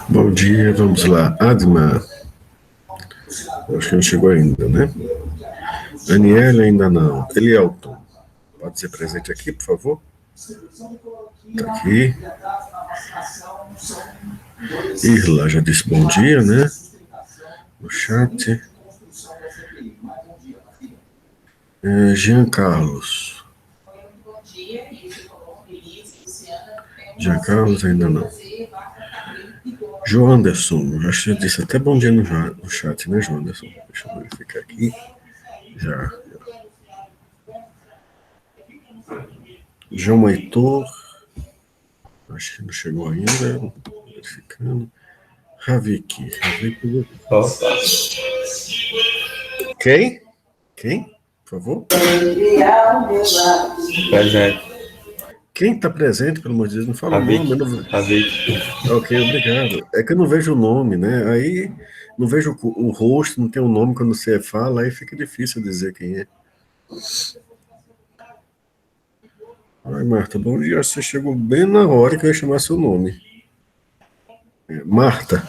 Bom dia, vamos lá. Adma, acho que não chegou ainda, né? Daniela ainda não. Elielton, pode ser presente aqui, por favor? Tá aqui. Irla já disse bom dia, né? No chat. Jean Carlos. Jean Carlos ainda não. João Anderson, acho que eu disse até bom dia no chat, né, João Anderson? Deixa eu verificar aqui. Já. João Heitor, acho que não chegou ainda. Verificando. Ravik. Opa. Quem? Por favor? Presente. Quem está presente, pelo amor de Deus, não fala o nome. Ravik. Ok, obrigado. É que eu não vejo o nome, né? Aí não vejo o rosto, não tem o nome quando você fala, aí fica difícil dizer quem é. Ai, Marta, bom dia. Você chegou bem na hora que eu ia chamar seu nome. Marta.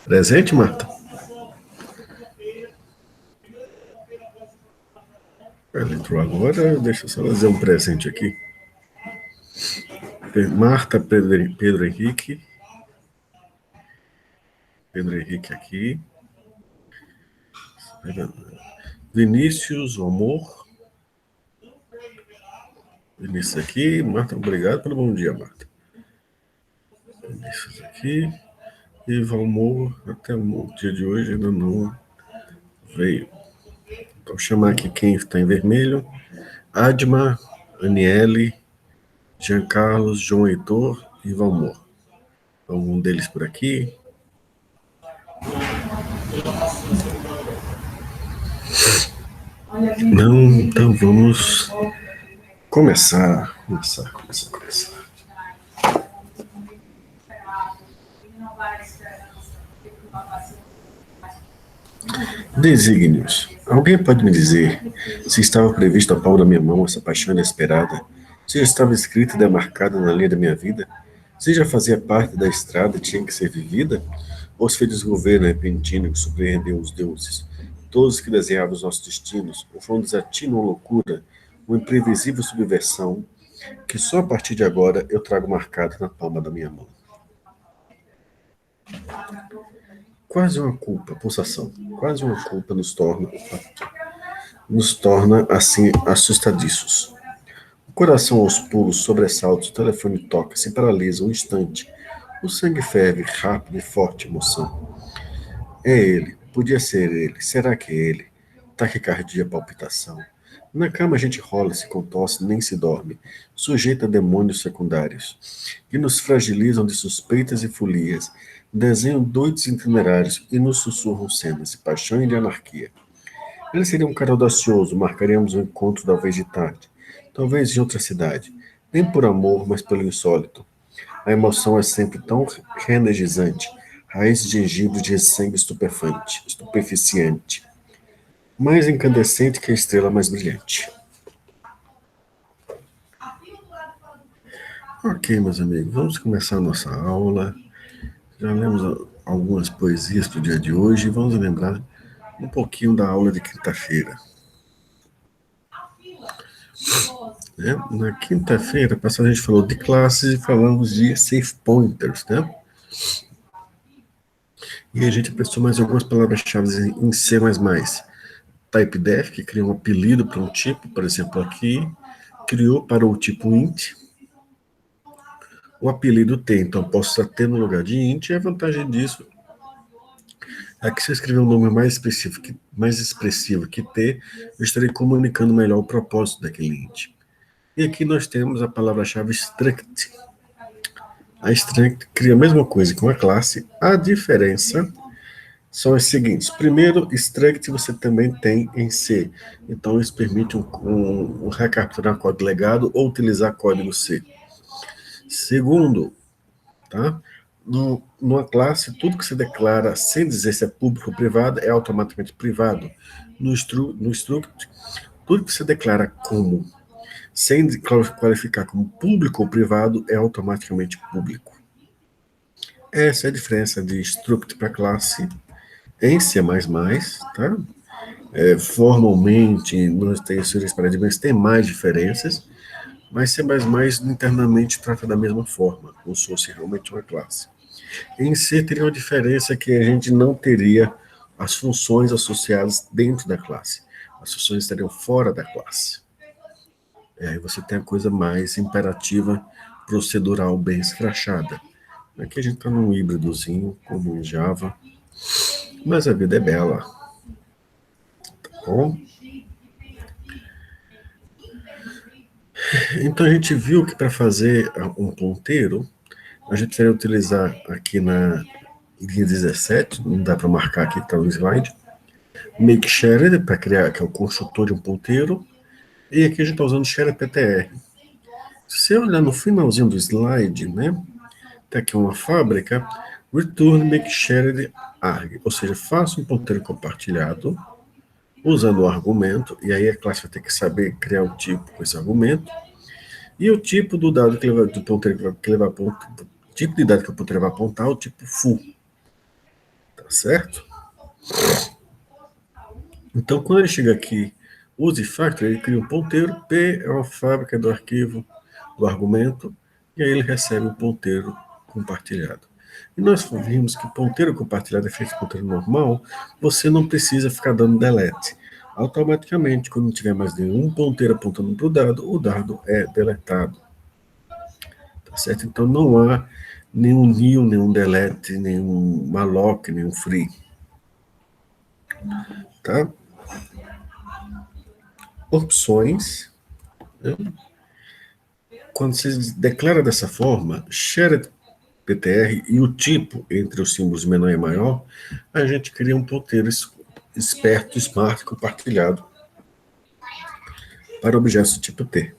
Presente, Marta? Ela entrou agora, deixa eu só fazer um presente aqui. Marta, Pedro Henrique. Pedro Henrique aqui. Vinícius, o amor. Vinícius aqui. Marta, obrigado pelo bom dia, Marta. Vinícius aqui. E Valmor, até o dia de hoje ainda não veio. Então, chamar aqui quem está em vermelho. Adma, Aniele, Jean Carlos, João Heitor e Valmor. Algum deles por aqui. Não, então vamos começar. Desígnios. Alguém pode me dizer se estava previsto a palma da minha mão essa paixão inesperada? Se já estava escrita e demarcada na linha da minha vida? Se já fazia parte da estrada e tinha que ser vivida? Ou se foi desgoverno repentino que surpreendeu os deuses? Todos que desenhavam os nossos destinos? Ou foi um desatino ou loucura? Uma imprevisível subversão que só a partir de agora eu trago marcado na palma da minha mão? Quase uma culpa, pulsação. Quase uma culpa nos torna assim assustadiços. O coração aos pulos, sobressaltos, o telefone toca, se paralisa um instante. O sangue ferve, rápido e forte emoção. É ele, podia ser ele, será que é ele? Taquicardia, palpitação. Na cama a gente rola, se contorce, nem se dorme, sujeita a demônios secundários, que nos fragilizam de suspeitas e folias, desenham doidos itinerários e nos sussurram cenas de paixão e de anarquia. Ele seria um cara audacioso, marcaríamos um encontro talvez de tarde, talvez em outra cidade, nem por amor, mas pelo insólito. A emoção é sempre tão reenergizante, raiz de gengibre de sangue estupeficiente, mais incandescente que a estrela mais brilhante. Ok, meus amigos, vamos começar a nossa aula. Já lemos algumas poesias para o dia de hoje e vamos lembrar um pouquinho da aula de quinta-feira. Na quinta-feira passada a gente falou de classes e falamos de safe pointers, né? E a gente aprendeu mais algumas palavras-chave em C++. Typedef, que cria um apelido para um tipo, por exemplo, aqui, criou para o tipo int o apelido T, então posso usar T no lugar de int, e a vantagem disso é que se eu escrever um nome mais expressivo que T, eu estarei comunicando melhor o propósito daquele int. E aqui nós temos a palavra-chave struct. A struct cria a mesma coisa que uma classe, a diferença são as seguintes. Primeiro, struct você também tem em C. Então, isso permite recapturar código legado ou utilizar código C. Segundo, tá? Numa classe, tudo que você declara sem dizer se é público ou privado é automaticamente privado. No struct, tudo que você declara como sem qualificar como público ou privado, é automaticamente público. Essa é a diferença de struct para classe em C++, tá? Formalmente, nos textos paradigmas tem mais diferenças, mas C++ internamente trata da mesma forma, como se fosse realmente uma classe. Em C teria uma diferença que a gente não teria as funções associadas dentro da classe. As funções estariam fora da classe. Aí você tem a coisa mais imperativa, procedural, bem escrachada. Aqui a gente está num híbridozinho, como em Java, mas a vida é bela. Tá bom? Então a gente viu que para fazer um ponteiro, a gente vai utilizar aqui na linha 17, não dá para marcar aqui, está no slide, make shared, para criar, que é o construtor de um ponteiro, e aqui a gente está usando shared PTR. Se você olhar no finalzinho do slide, né, tem aqui uma fábrica, return make shared arg, ou seja, faça um ponteiro compartilhado, usando o argumento, e aí a classe vai ter que saber criar o tipo com esse argumento, e o tipo do dado que ele vai, do ponteiro que ele vai apontar, tipo de dado que o ponteiro vai apontar, o tipo full. Tá certo? Então, quando ele chega aqui, use factory, ele cria um ponteiro, P é uma fábrica do arquivo, do argumento, e aí ele recebe um ponteiro compartilhado. E nós vimos que ponteiro compartilhado é feito de ponteiro normal, você não precisa ficar dando delete. Automaticamente, quando tiver mais de um ponteiro apontando para o dado é deletado. Tá certo? Então não há nenhum new, nenhum delete, nenhum malloc, nenhum free. Tá? Opções. Né? Quando você declara dessa forma, shared PTR e o tipo entre os símbolos menor e maior, a gente cria um ponteiro esperto, smart, compartilhado para objetos do tipo T.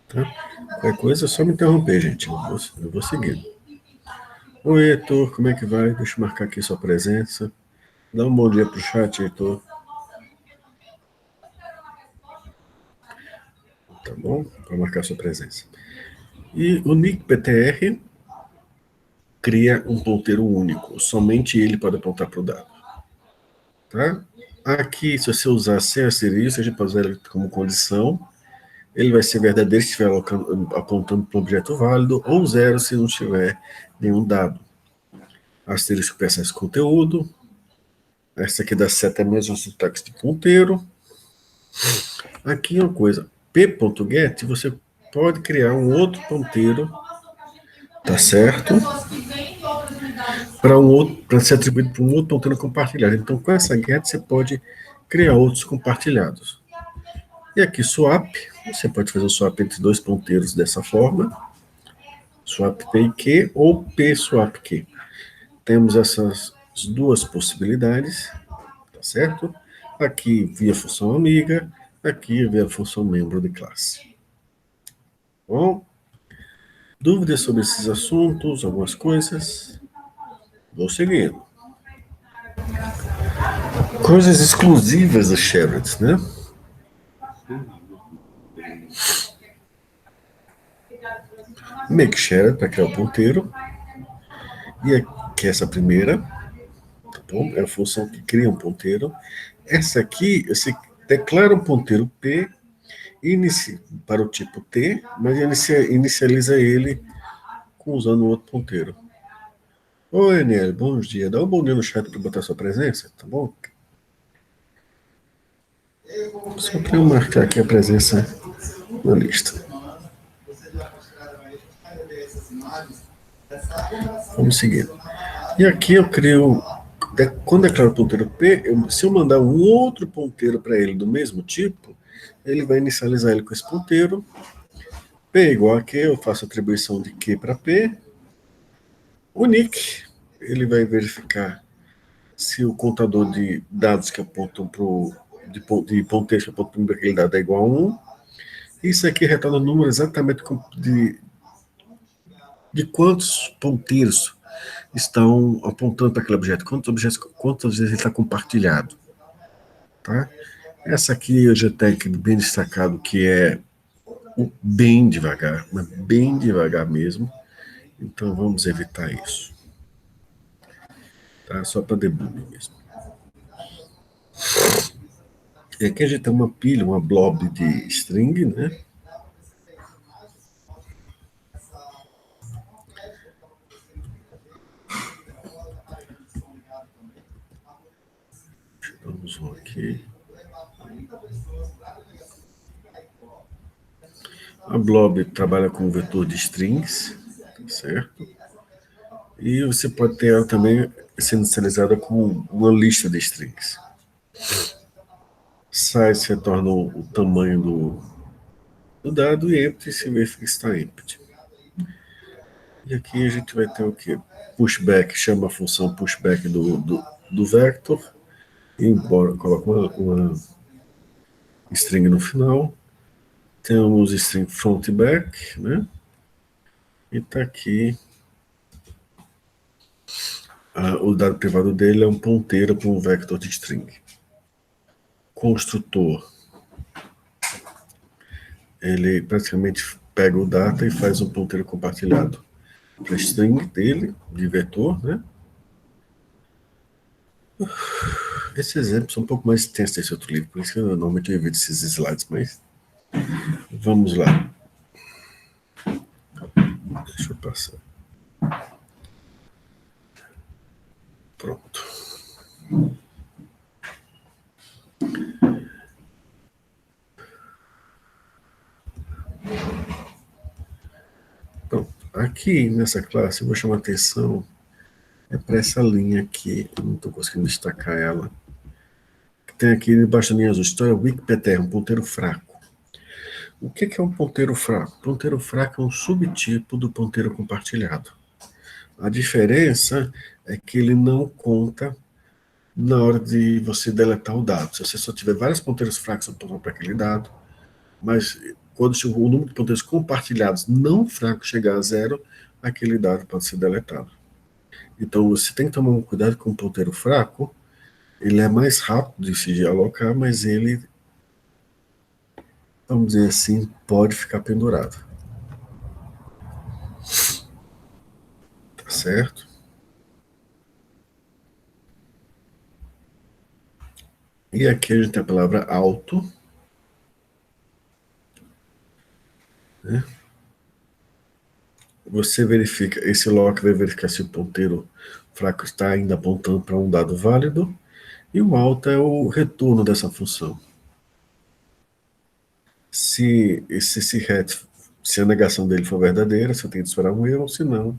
Tá? Qualquer coisa é só me interromper, gente. Eu vou seguindo. Oi, Heitor, como é que vai? Deixa eu marcar aqui sua presença. Dá um bom dia para o chat, Heitor. Tá bom? Para marcar sua presença. E o nick PTR cria um ponteiro único. Somente ele pode apontar para o dado. Tá? Aqui, se você usar sem asterisco, a gente pode usar ele como condição. Ele vai ser verdadeiro se estiver apontando para um objeto válido, ou zero se não tiver nenhum dado. Asterisco para esse conteúdo. Essa aqui da seta é a mesma sintaxe de ponteiro. Aqui uma coisa, p.get, você pode criar um outro ponteiro, tá certo? Para ser atribuído para um outro ponteiro compartilhado. Então, com essa get, você pode criar outros compartilhados. E aqui, swap, você pode fazer o swap entre dois ponteiros dessa forma, swap p e q ou p swap q. Temos essas duas possibilidades, tá certo? Aqui via função amiga, aqui via função membro de classe. Bom, dúvidas sobre esses assuntos, algumas coisas? Vou seguindo. Coisas exclusivas das shared, né? Make shared para criar o ponteiro. E aqui essa primeira, tá bom? É a função que cria um ponteiro. Essa aqui, você declara um ponteiro P para o tipo T, mas inicializa ele usando o outro ponteiro. Oi, Enel, bom dia. Dá um bom dia no chat para botar sua presença, tá bom? Só para eu marcar aqui a presença na lista. Vamos seguir. E aqui eu crio, quando declaro o ponteiro P, se eu mandar um outro ponteiro para ele do mesmo tipo, ele vai inicializar ele com esse ponteiro. P é igual a Q, eu faço atribuição de Q para P. O nick, ele vai verificar se o contador de dados que apontam de ponteiros que apontam para aquele dado é igual a 1. Isso aqui retorna o número exatamente de quantos ponteiros estão apontando para aquele objeto, quantas vezes ele está compartilhado. Tá? Essa aqui eu já tenho aqui bem destacado, que é bem devagar, mas bem devagar mesmo. Então vamos evitar isso. Tá? Só para debug mesmo. E aqui a gente tem uma pilha, uma blob de string, né? Vamos um aqui. A blob trabalha com o vetor de strings, certo? E você pode ter ela também sendo inicializada com uma lista de strings. Size retorna o tamanho do dado e empty se verifica que está empty. E aqui a gente vai ter o que? Pushback, chama a função pushback do vector, e embora coloque uma string no final. Temos string front e back, né? E está aqui o dado privado dele é um ponteiro para um vector de string. Construtor, ele praticamente pega o data e faz um ponteiro compartilhado para a string dele, de vetor, né? Esses exemplos são um pouco mais extensos desse outro livro, por isso que eu normalmente evito esses slides, mas vamos lá. Deixa eu passar. Pronto. Pronto. Aqui nessa classe eu vou chamar atenção para essa linha aqui, eu não estou conseguindo destacar ela. Tem aqui embaixo da linha azul, história Wikipedia, um ponteiro fraco. O que é um ponteiro fraco? Ponteiro fraco é um subtipo do ponteiro compartilhado. A diferença é que ele não conta na hora de você deletar o dado. Se você só tiver vários ponteiros fracos apontando para aquele dado, mas quando o número de ponteiros compartilhados não fracos chegar a zero, aquele dado pode ser deletado. Então você tem que tomar um cuidado com o ponteiro fraco. Ele é mais rápido de se alocar, mas ele, vamos dizer assim, pode ficar pendurado. Tá certo? E aqui a gente tem a palavra alto, né? Você verifica, esse lock vai verificar se o ponteiro fraco está ainda apontando para um dado válido, e o alto é o retorno dessa função. Se a negação dele for verdadeira, você tem que esperar um erro, se não,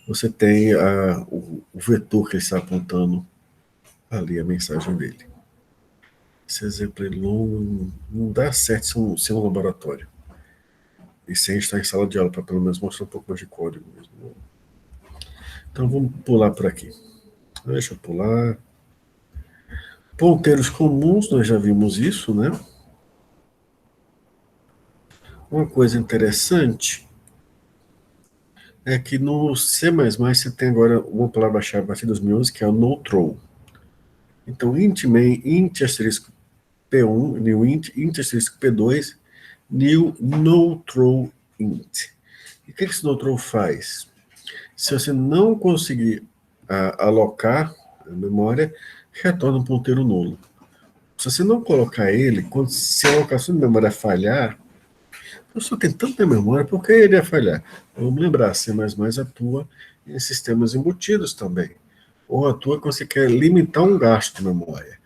você tem o vetor que ele está apontando ali, a mensagem dele. Esse exemplo é longo, não dá certo sem um laboratório. E sem estar em sala de aula, para pelo menos mostrar um pouco mais de código mesmo. Então vamos pular por aqui. Deixa eu pular. Ponteiros comuns, nós já vimos isso, né? Uma coisa interessante é que no C++ você tem agora uma palavra-chave a partir de 2011, que é o no-throw. Então, int main, int asterisco P1, new int asterisco P2, new no-throw int. E o que esse no-throw faz? Se você não conseguir alocar a memória, retorna um ponteiro nulo. Se você não colocar ele, se a alocação de memória falhar, eu estou tem tanta memória, por que ele ia falhar? Vamos lembrar, C++ atua em sistemas embutidos também. Ou atua quando você quer limitar um gasto de memória.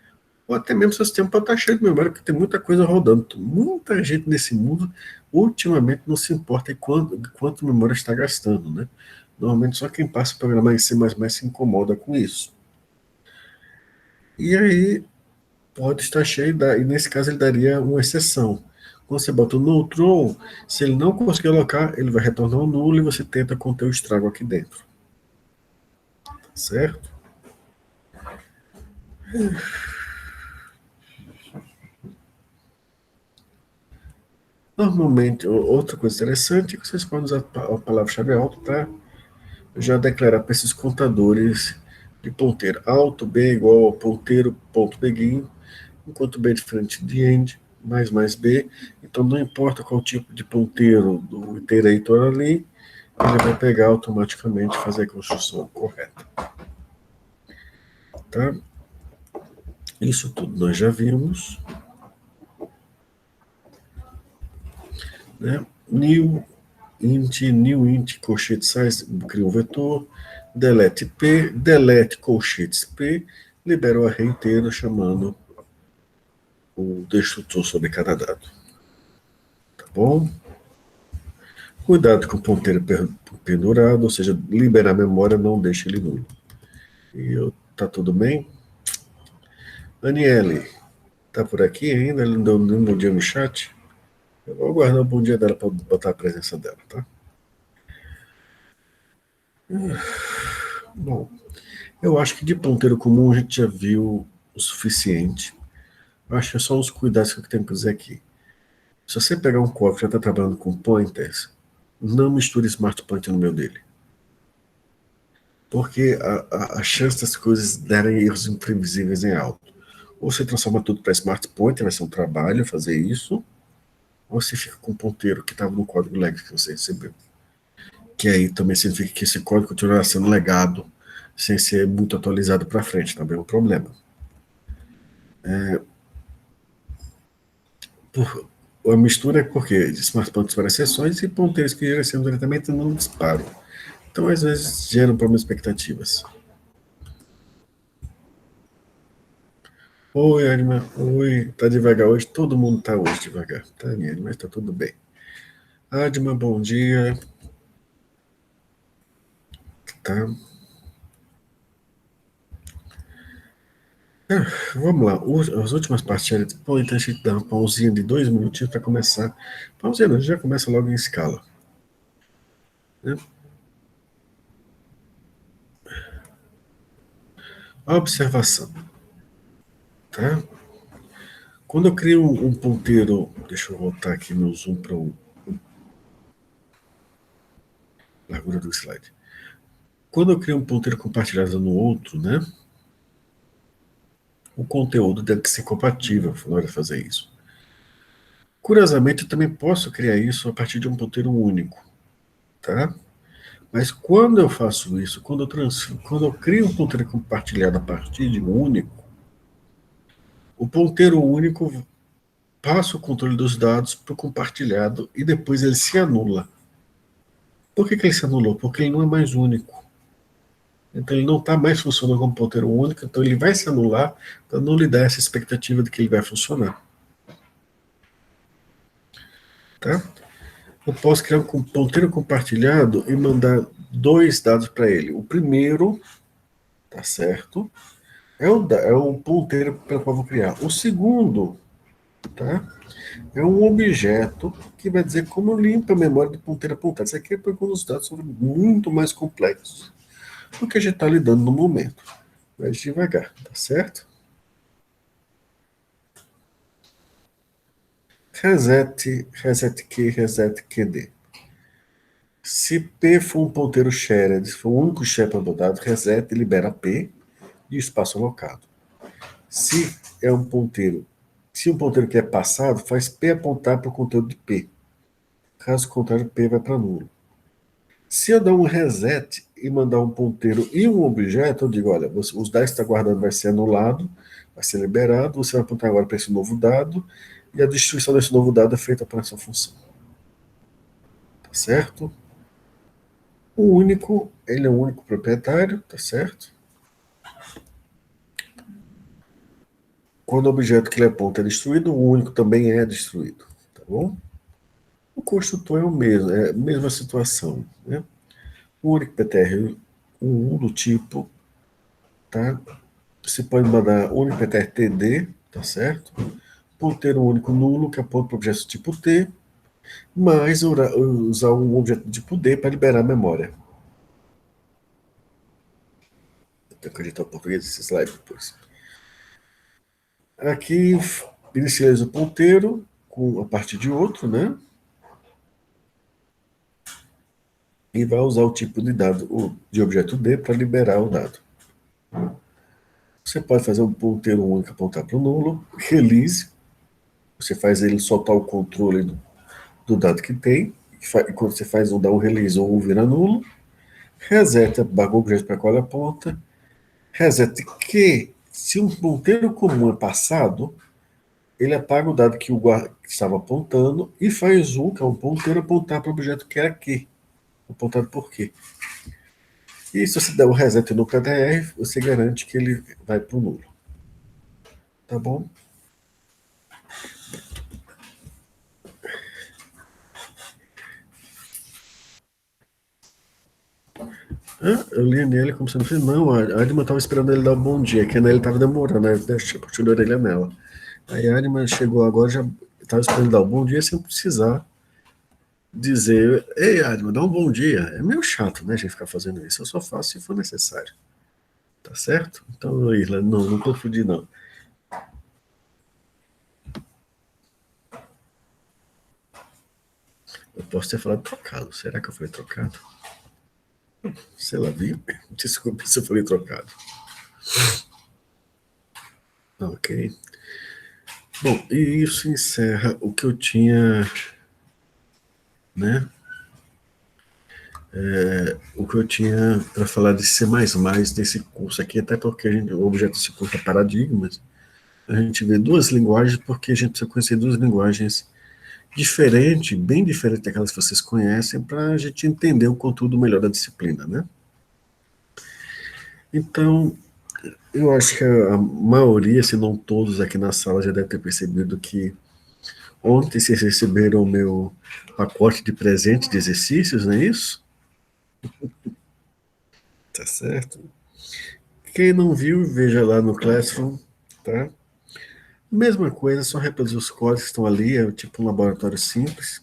Ou até mesmo seu sistema pode estar cheio de memória, porque tem muita coisa rodando. Muita gente nesse mundo, ultimamente, não se importa quanto memória está gastando, né? Normalmente só quem passa a programar em C++ se incomoda com isso. E aí pode estar cheio, e nesse caso ele daria uma exceção. Quando você bota o no-throw, se ele não conseguir alocar, ele vai retornar um nulo e você tenta conter o estrago aqui dentro. Certo? Normalmente, outra coisa interessante é que vocês podem usar a palavra-chave alto para já declarar para esses contadores de ponteiro. Alto, B igual a ponteiro, ponto begin, enquanto B é diferente de end, mais B, então não importa qual tipo de ponteiro do iterator ali, ele vai pegar automaticamente e fazer a construção correta. Tá? Isso tudo nós já vimos. Né? New int colchete size, cria um vetor, delete P, delete colchetes P, libera o array inteiro chamando o destrutor sobre cada dado. Tá bom? Cuidado com o ponteiro pendurado, ou seja, liberar a memória, não deixe ele nulo. Tá tudo bem? Aniele, tá por aqui ainda? Ele não deu nenhum bom dia no chat? Eu vou aguardar o bom dia dela para botar a presença dela, tá? Bom, eu acho que de ponteiro comum a gente já viu o suficiente. Eu acho que é só os cuidados que eu tenho que dizer aqui. Se você pegar um código que já está trabalhando com pointers, não misture smart pointer no meio dele. Porque a chance das coisas darem erros imprevisíveis é alto. Ou você transforma tudo para smart pointer, vai ser um trabalho fazer isso, ou você fica com o ponteiro que estava no código legacy que você recebeu. Que aí também significa que esse código continuará sendo legado sem ser muito atualizado para frente, também é um problema. A mistura é porque smart pointers para exceções e ponteiros que direcionam diretamente no disparo. Então, às vezes, geram problemas expectativas. Oi, Anima. Oi, tá devagar hoje? Todo mundo tá hoje devagar. Tá, Anima, mas tá tudo bem. Adma, bom dia. Tá. Vamos lá. As últimas partidas. Pô, então a gente dá uma pausinha de 2 minutinhos para começar. Pausinha não, a gente já começa logo em escala. Né? A observação. Tá? Quando eu crio um ponteiro. Deixa eu voltar aqui meu zoom para largura do slide. Quando eu crio um ponteiro compartilhado no outro, né? O conteúdo deve ser compatível na hora de fazer isso. Curiosamente, eu também posso criar isso a partir de um ponteiro único, tá? Mas quando eu faço isso, quando eu crio um ponteiro compartilhado a partir de um único, o ponteiro único passa o controle dos dados para o compartilhado e depois ele se anula. Por que ele se anulou? Porque ele não é mais único. Então ele não está mais funcionando como ponteiro único, então ele vai se anular para não lhe dar essa expectativa de que ele vai funcionar. Tá? Eu posso criar um ponteiro compartilhado e mandar 2 dados para ele. O primeiro, tá certo, é o ponteiro pelo qual eu vou criar. O segundo, tá, é um objeto que vai dizer como eu limpo a memória do ponteiro apontado. Isso aqui é porque os dados são muito mais complexos do que a gente está lidando no momento. Mas devagar, tá certo? Reset Q, reset QD. Se P for um ponteiro shared, se for o único share para o dado, reset libera P e espaço alocado. Se é um ponteiro, se um ponteiro que é passado, faz P apontar para o conteúdo de P. Caso contrário, P vai para nulo. Se eu dar um reset e mandar um ponteiro e um objeto, eu digo, olha, os dados que está guardando vai ser anulado, vai ser liberado, você vai apontar agora para esse novo dado, e a destruição desse novo dado é feita para essa função. Tá certo? O único, ele é o único proprietário, tá certo? Quando o objeto que ele aponta é destruído, o único também é destruído, tá bom? O construtor é o mesmo, é a mesma situação, né? O único PTR um do tipo, tá? Você pode mandar único PTR TD, tá certo? Ponteiro único nulo, que aponta para o objeto tipo T, mas usar um objeto tipo D para liberar a memória. Eu tenho que editar o português desse slide depois. Aqui, inicializa o ponteiro a partir de outro, né? E vai usar o tipo de dado, de objeto D, para liberar o dado. Você pode fazer um ponteiro único apontar para o nulo, release, Você faz ele soltar o controle do dado que tem, e quando você faz um down release ou um vira nulo, reseta o objeto para qual ele aponta, reseta que, se um ponteiro comum é passado, ele apaga o dado que o guarda que estava apontando e faz que é um ponteiro, apontar para o objeto que é aqui, apontado por quê. E se você der o reset no PDR, você garante que ele vai para o nulo. Tá bom? Eu li nele como se não fosse. Não, a Adma estava esperando ele dar um bom dia, que ele estava demorando, aí deixei puxei a orelha nela. Aí a Adma chegou agora, já estava esperando ele dar um bom dia sem precisar dizer: Ei, Adma, dá um bom dia. É meio chato, né, a gente ficar fazendo isso. Eu só faço se for necessário. Tá certo? Então, Irla, não confundi, não. Eu posso ter falado trocado. Será que eu falei trocado? Sei lá, viu? Desculpa se eu falei trocado. Ok. Bom, e isso encerra o que eu tinha, né? O que eu tinha para falar de C++ nesse curso aqui, até porque o objeto desse curso é paradigmas. A gente vê duas linguagens, porque a gente precisa conhecer duas linguagens diferentes, bem diferentes daquelas que vocês conhecem, para a gente entender o conteúdo melhor da disciplina, né? Então, eu acho que a maioria, se não todos aqui na sala, já deve ter percebido que ontem vocês receberam o meu pacote de presente de exercícios, não é isso? Tá certo? Quem não viu, veja lá no Classroom, tá? Mesma coisa, só reproduzir os códigos que estão ali, é tipo um laboratório simples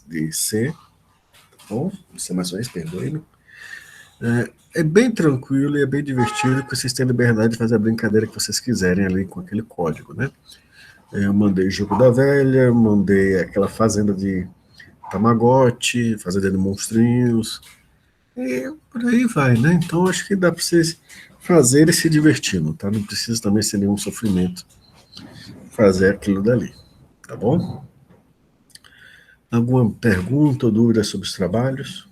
de C, tá bom? C++, perdoe-me. É bem tranquilo e é bem divertido, que vocês têm liberdade de fazer a brincadeira que vocês quiserem ali com aquele código, né? Eu mandei Jogo da Velha, mandei aquela fazenda de Tamagotchi, fazenda de monstrinhos, e por aí vai, né? Então acho que dá para vocês fazerem se divertindo, tá? Não precisa também ser nenhum sofrimento fazer aquilo dali, tá bom? Alguma pergunta ou dúvida sobre os trabalhos?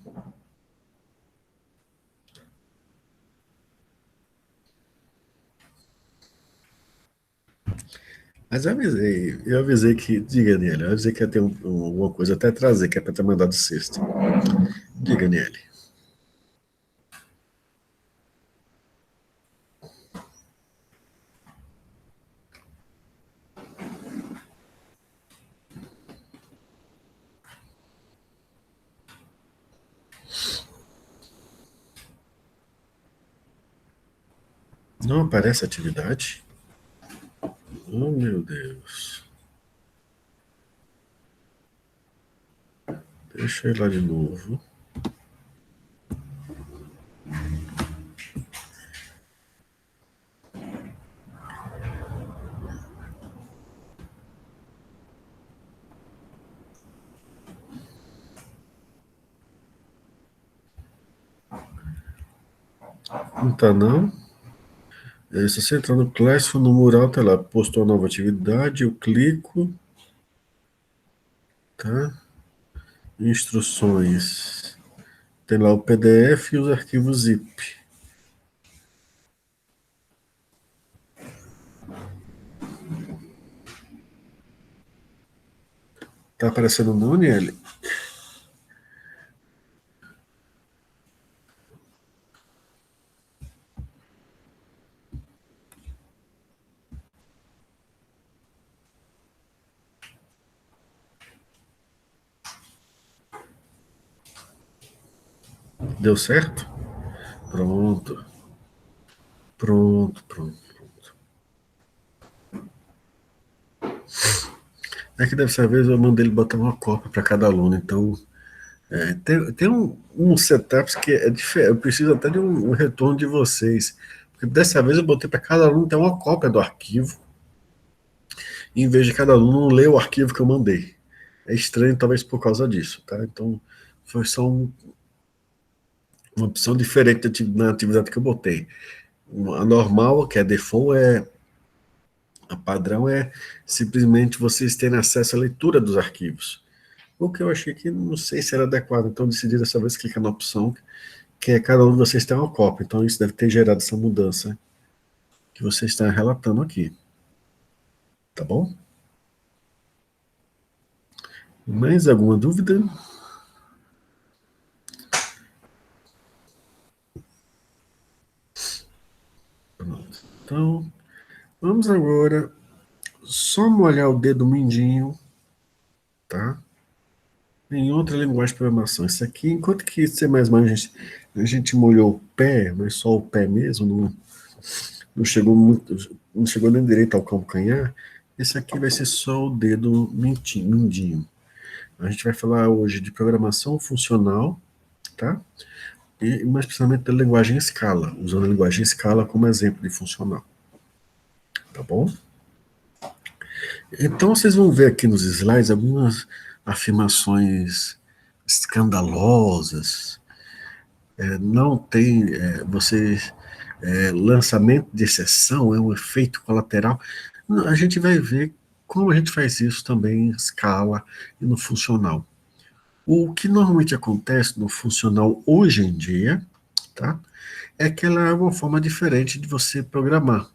Mas eu avisei que, diga, Niele, eu avisei que ia ter alguma coisa até trazer, que é para ter mandado sexta. Diga, Niele. Não aparece atividade? Oh, meu Deus. Deixa eu ir lá de novo. Não tá, não? Se você entrar no Classroom, no mural, tá lá, postou a nova atividade, eu clico, tá? Instruções. Tem lá o PDF e os arquivos zip. Tá aparecendo no Niele? Deu certo? Pronto. Pronto, pronto. É que dessa vez eu mandei ele botar uma cópia para cada aluno, então tem um setup que é diferente. Eu preciso até de um retorno de vocês. Porque dessa vez eu botei para cada aluno ter uma cópia do arquivo, em vez de cada aluno ler o arquivo que eu mandei. É estranho, talvez por causa disso, tá? Então, foi só uma opção diferente na atividade que eu botei. A normal, que é default, é A padrão é simplesmente vocês terem acesso à leitura dos arquivos. O que eu achei que não sei se era adequado, então decidi dessa vez clicar na opção que é cada um de vocês tem uma cópia. Então isso deve ter gerado essa mudança que você está relatando aqui. Tá bom? Mais alguma dúvida? Pronto. Então, vamos agora só molhar o dedo mindinho, tá? Em outra linguagem de programação. Isso aqui, enquanto que C++ a gente molhou o pé, mas só o pé mesmo, não chegou muito, não chegou nem direito ao calcanhar, esse aqui vai ser só o dedo mindinho. A gente vai falar hoje de programação funcional, tá? E mais precisamente da linguagem Scala, usando a linguagem Scala como exemplo de funcional. Tá bom? Então vocês vão ver aqui nos slides algumas afirmações escandalosas. Não tem, lançamento de exceção é um efeito colateral. Não, a gente vai ver como a gente faz isso também em Scala e no funcional. O que normalmente acontece no funcional hoje em dia, tá? É que ela é uma forma diferente de você programar.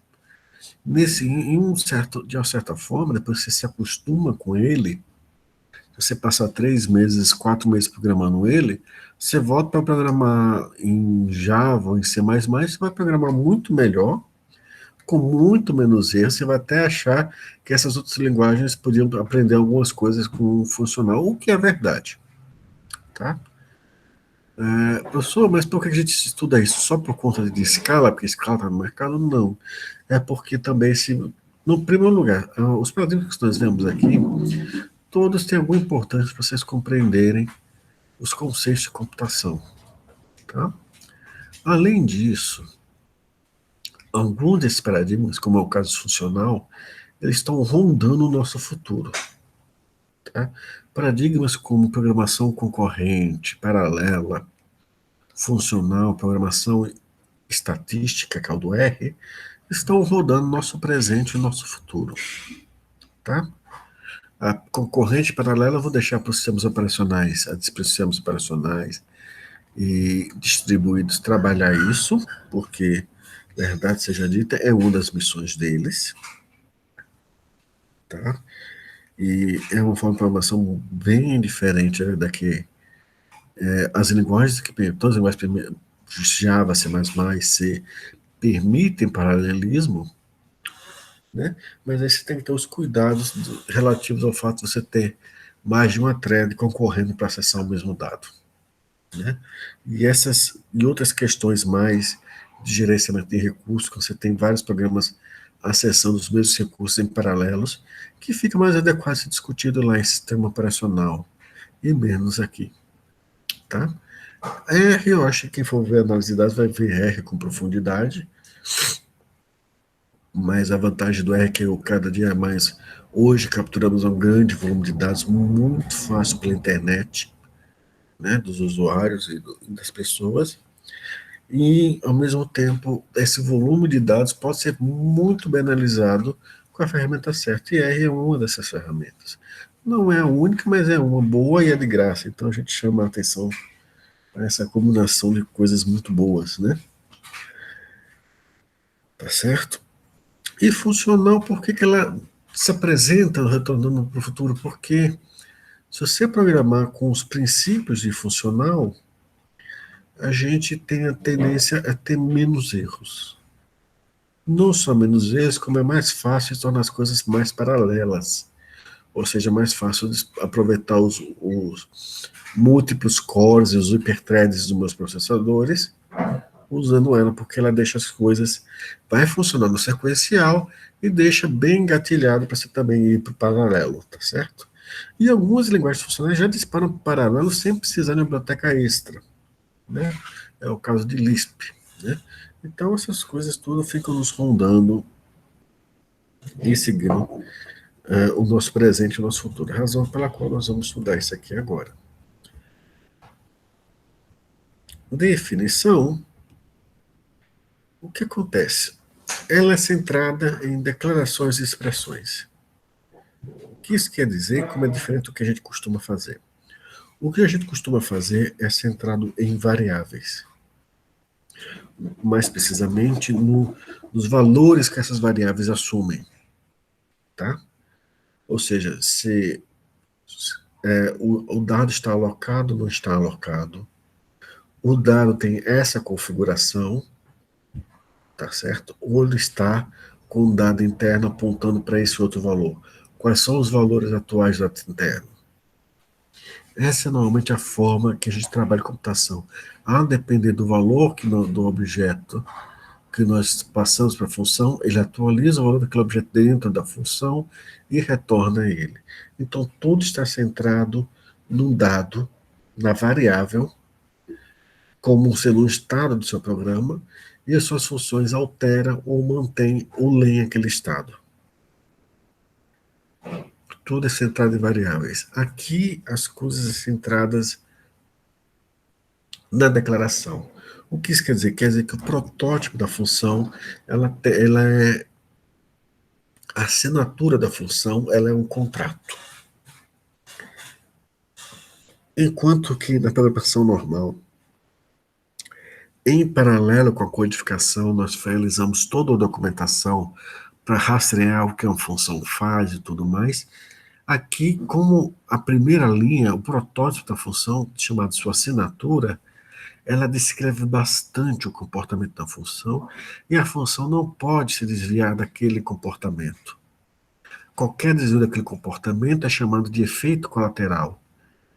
De uma certa forma, depois que você se acostuma com ele, você passa 3 meses, 4 meses programando ele, você volta para programar em Java ou em C++, você vai programar muito melhor, com muito menos erros, você vai até achar que essas outras linguagens podiam aprender algumas coisas com o funcional, o que é verdade, tá? Professor, mas por que a gente estuda isso? Só por conta de escala, porque escala está no mercado? Não. É porque também, no primeiro lugar, os paradigmas que nós vemos aqui, todos têm alguma importância para vocês compreenderem os conceitos de computação. Tá? Além disso, alguns desses paradigmas, como é o caso funcional, eles estão rondando o nosso futuro. Tá? Paradigmas como programação concorrente, paralela, funcional, programação estatística, que é o do R, estão rodando nosso presente e nosso futuro. Tá? A concorrente paralela eu vou deixar para os sistemas operacionais, sistemas operacionais e distribuídos trabalhar isso, porque, verdade seja dita, é uma das missões deles. Tá? E é uma forma de programação bem diferente da que as linguagens que todas as linguagens Java, C++, C, permitem paralelismo, né? Mas aí você tem que ter os cuidados relativos ao fato de você ter mais de uma thread concorrendo para acessar o mesmo dado, né? E outras questões mais de gerenciamento de recursos, quando você tem vários programas acessando os mesmos recursos em paralelos, que fica mais adequado ser discutido lá em sistema operacional e menos aqui, tá? R, eu acho que quem for ver análise de dados vai ver R com profundidade, mas a vantagem do R é que cada dia mais, hoje capturamos um grande volume de dados muito fácil pela internet, né, dos usuários e das pessoas, e ao mesmo tempo esse volume de dados pode ser muito bem analisado com a ferramenta certa, e R é uma dessas ferramentas. Não é a única, mas é uma boa e é de graça, então a gente chama a atenção para essa combinação de coisas muito boas, né? Tá certo? E funcional, por que ela se apresenta retornando para o futuro? Porque se você programar com os princípios de funcional, a gente tem a tendência a ter menos erros. Não só menos erros, como é mais fácil de tornar as coisas mais paralelas. Ou seja, mais fácil de aproveitar os múltiplos cores e os hiperthreads dos meus processadores usando ela, porque ela deixa as coisas, vai funcionar no sequencial e deixa bem engatilhado para você também ir para o paralelo, tá certo? E algumas linguagens funcionais já disparam para o paralelo sem precisar de uma biblioteca extra, né? É o caso de Lisp, né? Então essas coisas tudo ficam nos rondando e seguindo o nosso presente e o nosso futuro. A razão pela qual nós vamos estudar isso aqui agora. Definição. O que acontece? ela é centrada em declarações e expressões. O que isso quer dizer? Como é diferente do que a gente costuma fazer? O que a gente costuma fazer é centrado em variáveis. Mais precisamente nos valores que essas variáveis assumem, tá? Ou seja, se o dado está alocado ou não está alocado, o dado tem essa configuração, tá certo? Ou ele está com um dado interno apontando para esse outro valor. Quais são os valores atuais do dado interno? Essa é normalmente a forma que a gente trabalha em computação. A depender do valor do objeto que nós passamos para a função, ele atualiza o valor daquele objeto dentro da função e retorna ele. Então, tudo está centrado num dado, na variável, como sendo um estado do seu programa, e as suas funções alteram ou mantêm ou leem aquele estado. Tudo é centrado em variáveis. Aqui, as coisas centradas na declaração. O que isso quer dizer? Quer dizer que o protótipo da função, ela é a assinatura da função, ela é um contrato. Enquanto que na programação normal, em paralelo com a codificação, nós realizamos toda a documentação para rastrear o que uma função faz e tudo mais. Aqui, como a primeira linha, o protótipo da função, chamado sua assinatura, ela descreve bastante o comportamento da função e a função não pode se desviar daquele comportamento. Qualquer desvio daquele comportamento é chamado de efeito colateral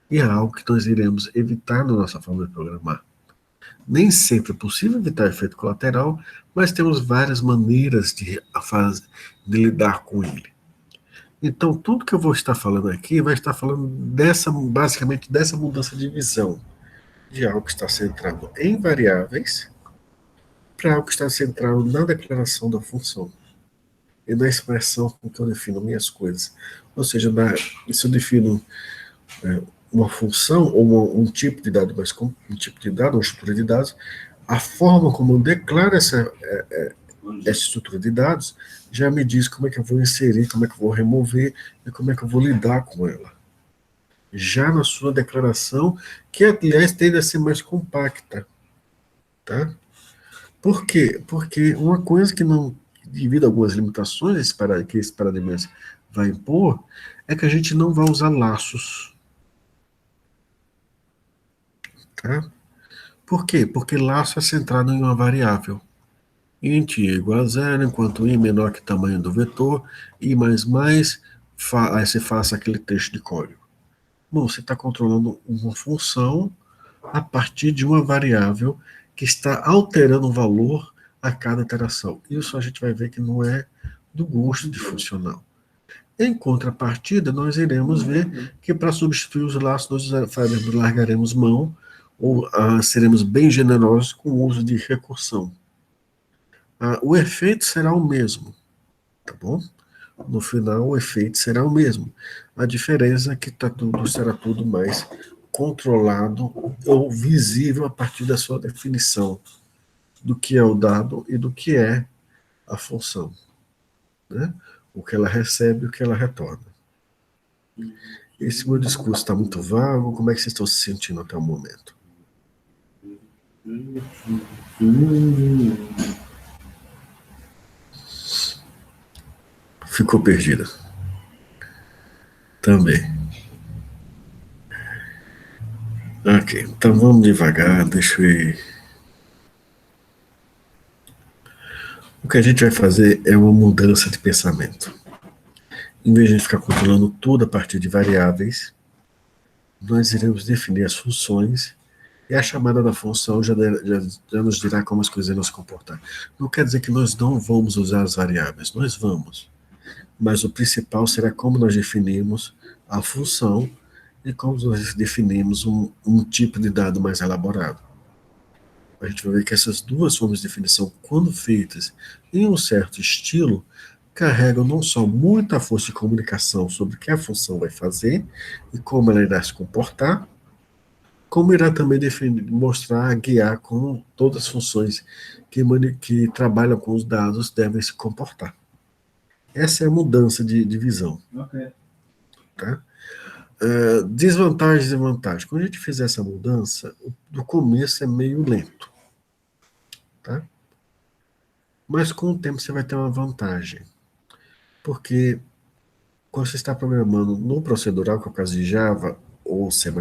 e é algo que nós iremos evitar na nossa forma de programar. Nem sempre é possível evitar efeito colateral, mas temos várias maneiras de lidar com ele. Então, tudo que eu vou estar falando aqui vai estar falando basicamente dessa mudança de visão, de algo que está centrado em variáveis para algo que está centrado na declaração da função e na expressão com que eu defino minhas coisas. Ou seja, se eu defino uma função ou um tipo de dado, mas um tipo de dado, uma estrutura de dados, a forma como eu declaro essa estrutura de dados já me diz como é que eu vou inserir, como é que eu vou remover e como é que eu vou lidar com ela. Já na sua declaração, que aliás tende a ser mais compacta, tá? Por quê? Porque uma coisa que não, devido a algumas limitações que esse paradigma vai impor, é que a gente não vai usar laços, tá? Por quê? Porque laço é centrado em uma variável. Int igual a zero, enquanto i menor que o tamanho do vetor, i mais, aí você faça aquele texto de código. Bom, você está controlando uma função a partir de uma variável que está alterando o valor a cada iteração. Isso a gente vai ver que não é do gosto de funcional. Em contrapartida, nós iremos ver que para substituir os laços nós largaremos mão ou seremos bem generosos com o uso de recursão. O efeito será o mesmo, tá bom? No final, o efeito será o mesmo. A diferença é que será tudo mais controlado ou visível a partir da sua definição do que é o dado e do que é a função, né? O que ela recebe e o que ela retorna. Esse meu discurso está muito vago. Como é que vocês estão se sentindo até o momento? Ficou perdida? Também. Ok, então vamos devagar, deixa eu ir. O que a gente vai fazer é uma mudança de pensamento. Em vez de a gente ficar controlando tudo a partir de variáveis, nós iremos definir as funções e a chamada da função já nos dirá como as coisas irão se comportar. Não quer dizer que nós não vamos usar as variáveis, nós vamos. Mas o principal será como nós definimos a função e como nós definimos um tipo de dado mais elaborado. A gente vai ver que essas duas formas de definição, quando feitas em um certo estilo, carregam não só muita força de comunicação sobre o que a função vai fazer e como ela irá se comportar, como irá também definir, mostrar, guiar como todas as funções que trabalham com os dados devem se comportar. Essa é a mudança de visão. Ok. Tá? Desvantagens e vantagens. Quando a gente fizer essa mudança, do começo é meio lento. Tá? Mas com o tempo você vai ter uma vantagem. Porque quando você está programando no procedural, que é o caso de Java ou C++,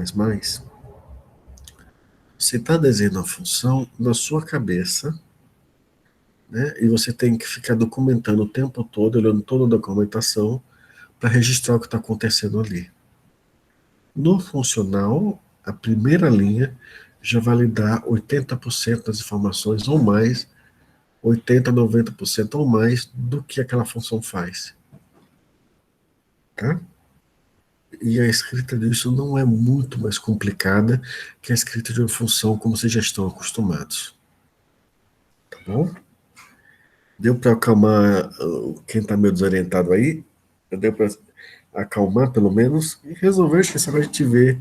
você está desenhando a função na sua cabeça, né? E você tem que ficar documentando o tempo todo, olhando toda a documentação para registrar o que está acontecendo ali. No funcional, a primeira linha já vai lhe dar 80% das informações ou mais, 80, 90% ou mais do que aquela função faz. Tá? E a escrita disso não é muito mais complicada que a escrita de uma função como vocês já estão acostumados. Tá bom? Deu para acalmar quem está meio desorientado aí? Deu para acalmar, pelo menos, e resolver, acho que essa vai a gente ver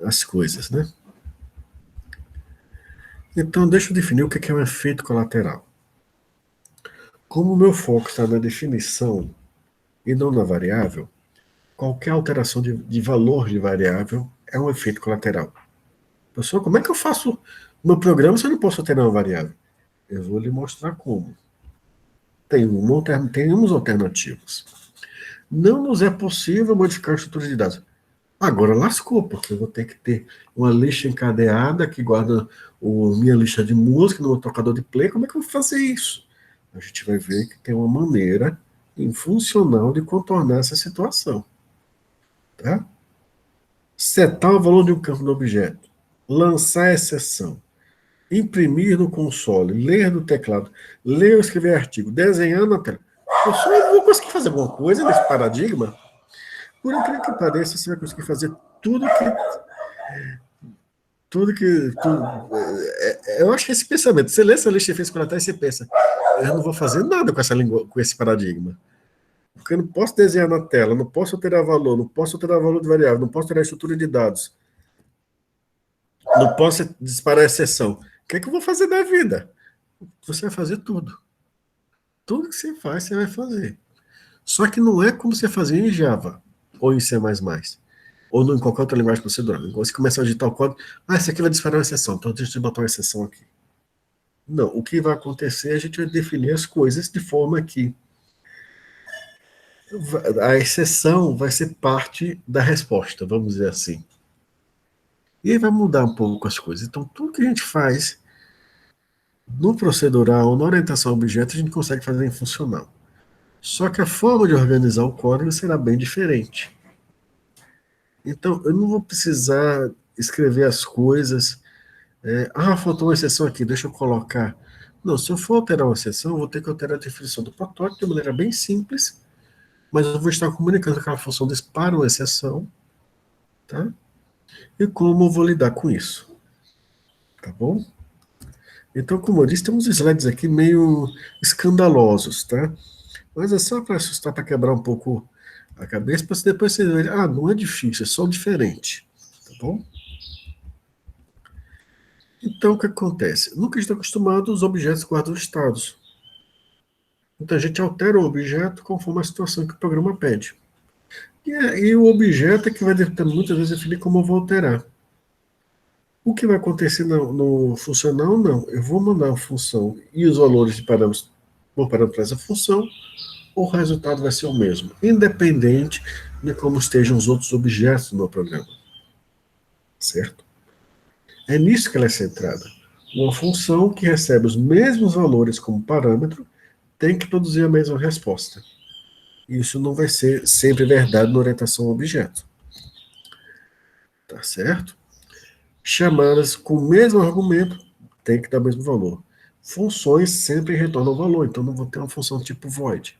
as coisas, né? Então, deixa eu definir o que é um efeito colateral. Como o meu foco está na definição e não na variável, qualquer alteração de valor de variável é um efeito colateral. Pessoal, como é que eu faço o meu programa se eu não posso alterar uma variável? Eu vou lhe mostrar como. Temos alternativas. Não nos é possível modificar a estrutura de dados. Agora lascou, porque eu vou ter que ter uma lista encadeada que guarda minha lista de música no meu tocador de play. Como é que eu vou fazer isso? A gente vai ver que tem uma maneira funcional de contornar essa situação. Tá? Setar o valor de um campo do objeto. Lançar a exceção. Imprimir no console. Ler no teclado. Ler ou escrever artigo. Desenhar na tela. Eu só vou conseguir fazer alguma coisa nesse paradigma. Por incrível que pareça, você vai conseguir fazer tudo que eu acho que esse pensamento, você lê essa lista de efeitos colaterais e você pensa, eu não vou fazer nada com essa língua, com esse paradigma. Porque eu não posso desenhar na tela, não posso alterar valor, não posso alterar valor de variável, não posso alterar a estrutura de dados, não posso disparar a exceção. O que é que eu vou fazer da vida? Você vai fazer tudo. Tudo que você faz, você vai fazer. Só que não é como você fazia em Java ou em C++. Ou em qualquer outra linguagem procedural. Você começa a digitar o código, esse aqui vai disparar uma exceção, então deixa eu botar uma exceção aqui. Não, o que vai acontecer, a gente vai definir as coisas de forma que a exceção vai ser parte da resposta, vamos dizer assim. E aí vai mudar um pouco as coisas. Então, tudo que a gente faz no procedural, na orientação a objeto, a gente consegue fazer em funcional. Só que a forma de organizar o código será bem diferente. Então, eu não vou precisar escrever as coisas. Faltou uma exceção aqui, deixa eu colocar. Não, se eu for alterar uma exceção, eu vou ter que alterar a definição do protótipo de maneira bem simples, mas eu vou estar comunicando aquela função dispara uma exceção, tá? E como eu vou lidar com isso, tá bom? Então, como eu disse, temos slides aqui meio escandalosos, tá? Mas é só para assustar, para quebrar um pouco a cabeça, para depois você ver, não é difícil, é só diferente, tá bom? Então, o que acontece? No que a gente está acostumado, os objetos guardam estados. Então, a gente altera o objeto conforme a situação que o programa pede. E o objeto é que vai muitas vezes definir como eu vou alterar. O que vai acontecer no funcional, não. Eu vou mandar a função e os valores de parâmetros vão para essa função, o resultado vai ser o mesmo, independente de como estejam os outros objetos no programa. Certo? É nisso que ela é centrada. Uma função que recebe os mesmos valores como parâmetro tem que produzir a mesma resposta. Isso não vai ser sempre verdade na orientação ao objeto. Tá certo? Chamadas com o mesmo argumento tem que dar o mesmo valor. Funções sempre retornam valor, então não vou ter uma função tipo void.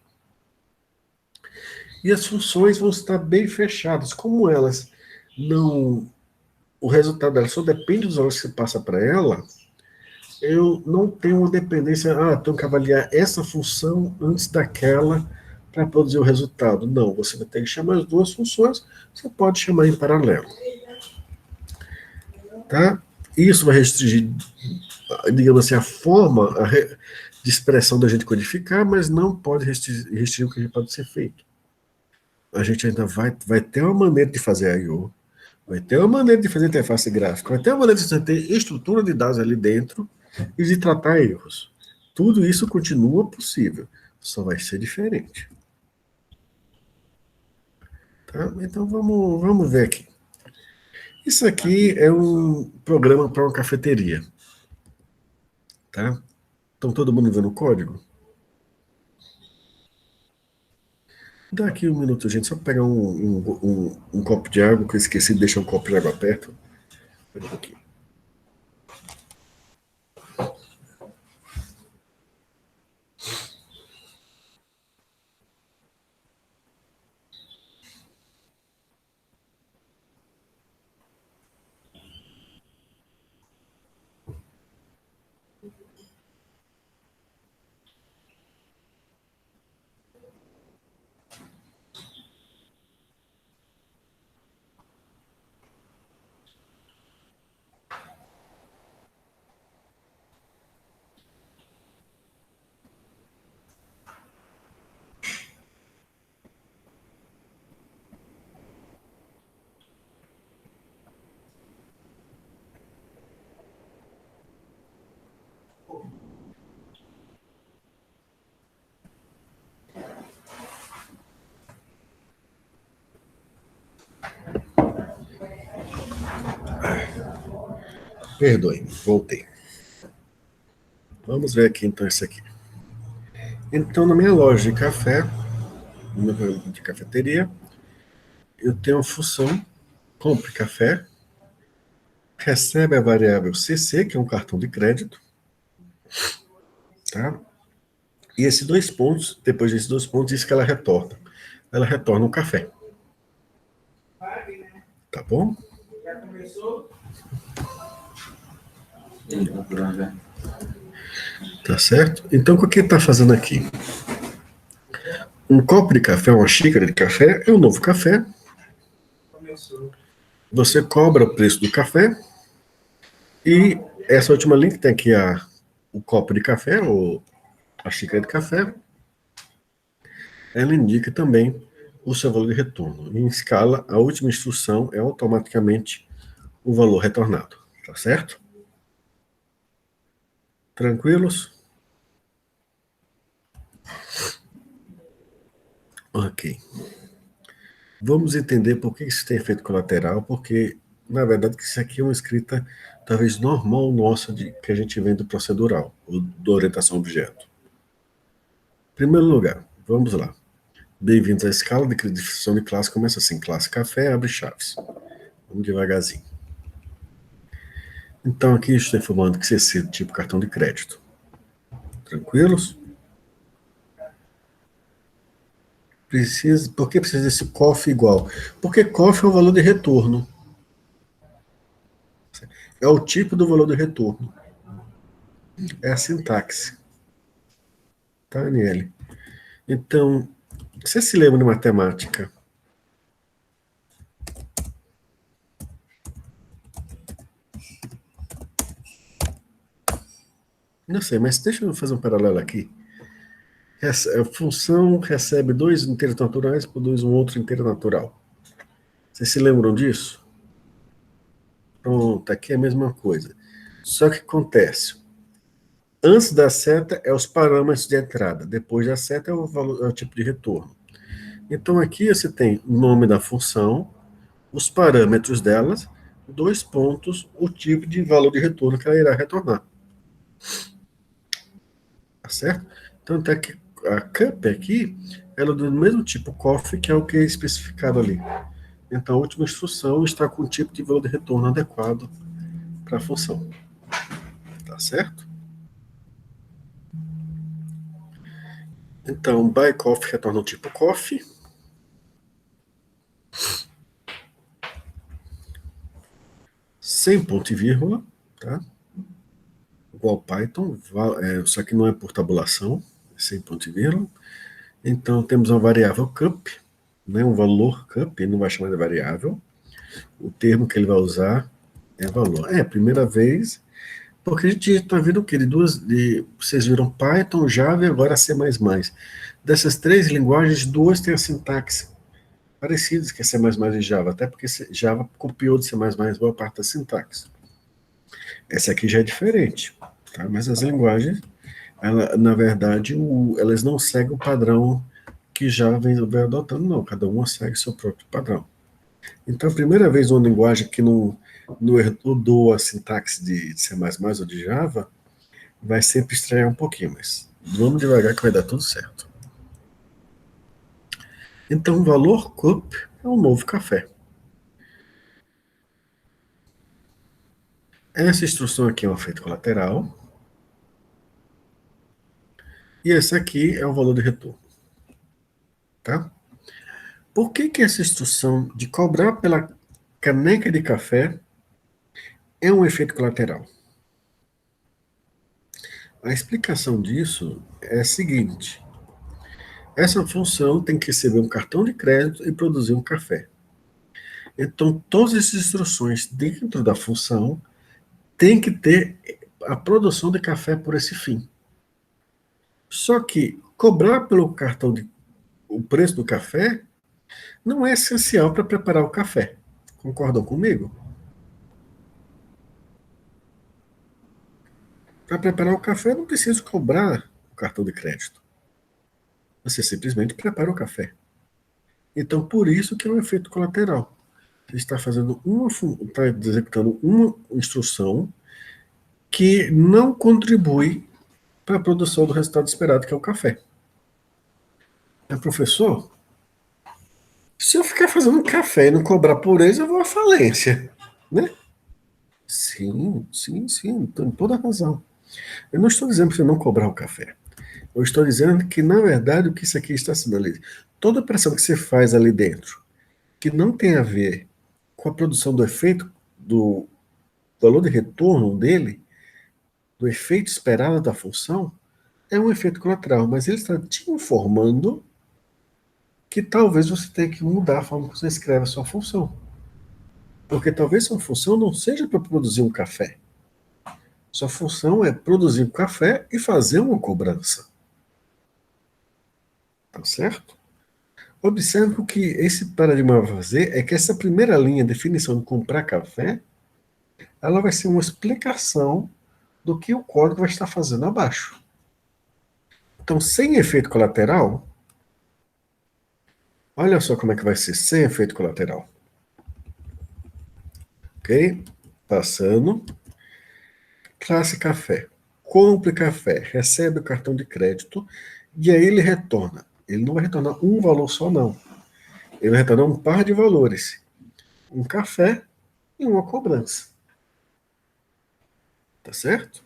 E as funções vão estar bem fechadas. Como elas não... O resultado dela só depende dos valores que você passa para ela, eu não tenho uma dependência, tenho que avaliar essa função antes daquela para produzir o resultado. Não, você vai ter que chamar as duas funções, você pode chamar em paralelo. Tá? Isso vai restringir, digamos assim, a forma de expressão da gente codificar, mas não pode restringir o que pode ser feito. A gente ainda vai ter uma maneira de fazer I/O, vai ter uma maneira de fazer interface gráfica, vai ter uma maneira de você ter estrutura de dados ali dentro e de tratar erros. Tudo isso continua possível, só vai ser diferente. Tá? Então vamos ver aqui. Isso aqui é um programa para uma cafeteria. Tá? Então todo mundo vendo o código? Dá aqui um minuto, gente, só pegar um copo de água, que eu esqueci de deixar um copo de água perto. Olha aqui. Perdoe, voltei. Vamos ver aqui então isso aqui. Então, na minha loja de café, no meu programa de cafeteria, eu tenho uma função compre café, recebe a variável CC, que é um cartão de crédito, tá? E esses dois pontos, depois desses dois pontos, diz que ela retorna. Ela retorna um café. Tá bom? Já começou? Tá certo? Então, o que ele está fazendo aqui? Um copo de café, uma xícara de café, é um novo café. Começou. Você cobra o preço do café. E essa última linha que tem aqui o copo de café, ou a xícara de café, ela indica também o seu valor de retorno. Em escala, a última instrução é automaticamente o valor retornado. Tá certo? Tranquilos? Ok. Vamos entender por que isso tem efeito colateral, porque, na verdade, isso aqui é uma escrita talvez normal nossa, que a gente vem do procedural, ou da orientação a objeto. Em primeiro lugar, vamos lá. Bem-vindos à escala de definição de classe. Começa assim, classe café, abre chaves. Vamos devagarzinho. Então, aqui estou informando que CC é do tipo cartão de crédito. Tranquilos? Por que precisa desse COF igual? Porque COF é o valor de retorno. É o tipo do valor de retorno. É a sintaxe. Tá, Aniele? Então, você se lembra de matemática? Não sei, mas deixa eu fazer um paralelo aqui. A função recebe dois inteiros naturais, produz um outro inteiro natural. Vocês se lembram disso? Pronto, aqui é a mesma coisa. Só que acontece. Antes da seta é os parâmetros de entrada, depois da seta é é o tipo de retorno. Então aqui você tem o nome da função, os parâmetros delas, dois pontos, o tipo de valor de retorno que ela irá retornar. Tá certo? Tanto é que a cup aqui, ela é do mesmo tipo coffee, que é o que é especificado ali. Então a última instrução está com o tipo de valor de retorno adequado para a função. Tá certo? Então, by coffee retorna o tipo coffee. Sem ponto e vírgula, tá? Igual Python, só que não é por tabulação, sem ponto e vírgula. Então, temos uma variável cup, né, um valor cup, ele não vai chamar de variável. O termo que ele vai usar É valor. É, primeira vez, porque a gente está vendo o quê? Vocês viram Python, Java e agora C++. Dessas três linguagens, duas têm a sintaxe parecidas, que é C++ e Java, até porque Java copiou de C++ boa parte da sintaxe. Essa aqui já é diferente, tá? Mas as linguagens, na verdade, elas não seguem o padrão que Java vem adotando, não. Cada uma segue seu próprio padrão. Então, a primeira vez uma linguagem que não herdou a sintaxe de C++ ou de Java, vai sempre estranhar um pouquinho, mas vamos devagar que vai dar tudo certo. Então, o valor cup é um novo café. Essa instrução aqui é um efeito colateral. E esse aqui é o valor de retorno. Tá? Por que essa instrução de cobrar pela caneca de café é um efeito colateral? A explicação disso é a seguinte: essa função tem que receber um cartão de crédito e produzir um café. Então, todas essas instruções dentro da função têm que ter a produção de café por esse fim. Só que cobrar pelo cartão o preço do café não é essencial para preparar o café. Concordam comigo? Para preparar o café, não preciso cobrar o cartão de crédito. Você simplesmente prepara o café. Então, por isso que é um efeito colateral. Você está está executando uma instrução que não contribui para a produção do resultado esperado, que é o café. Professor, se eu ficar fazendo café e não cobrar por eles, eu vou à falência, né? Sim, sim, sim, tem toda a razão. Eu não estou dizendo para você não cobrar o café. Eu estou dizendo que, na verdade, o que isso aqui está sendo ali, toda a pressão que você faz ali dentro, que não tem a ver com a produção do efeito, do valor de retorno dele, do efeito esperado da função, é um efeito colateral, mas ele está te informando que talvez você tenha que mudar a forma que você escreve a sua função. Porque talvez sua função não seja para produzir um café. Sua função é produzir um café e fazer uma cobrança. Tá certo? Observe que o que esse paradigma vai fazer é que essa primeira linha, definição de comprar café, ela vai ser uma explicação do que o código vai estar fazendo abaixo. Então, sem efeito colateral, olha só como é que vai ser sem efeito colateral. Ok? Passando. Classe café. Compre café, recebe o cartão de crédito e aí ele retorna. Ele não vai retornar um valor só, não. Ele vai retornar um par de valores. Um café e uma cobrança. Tá certo?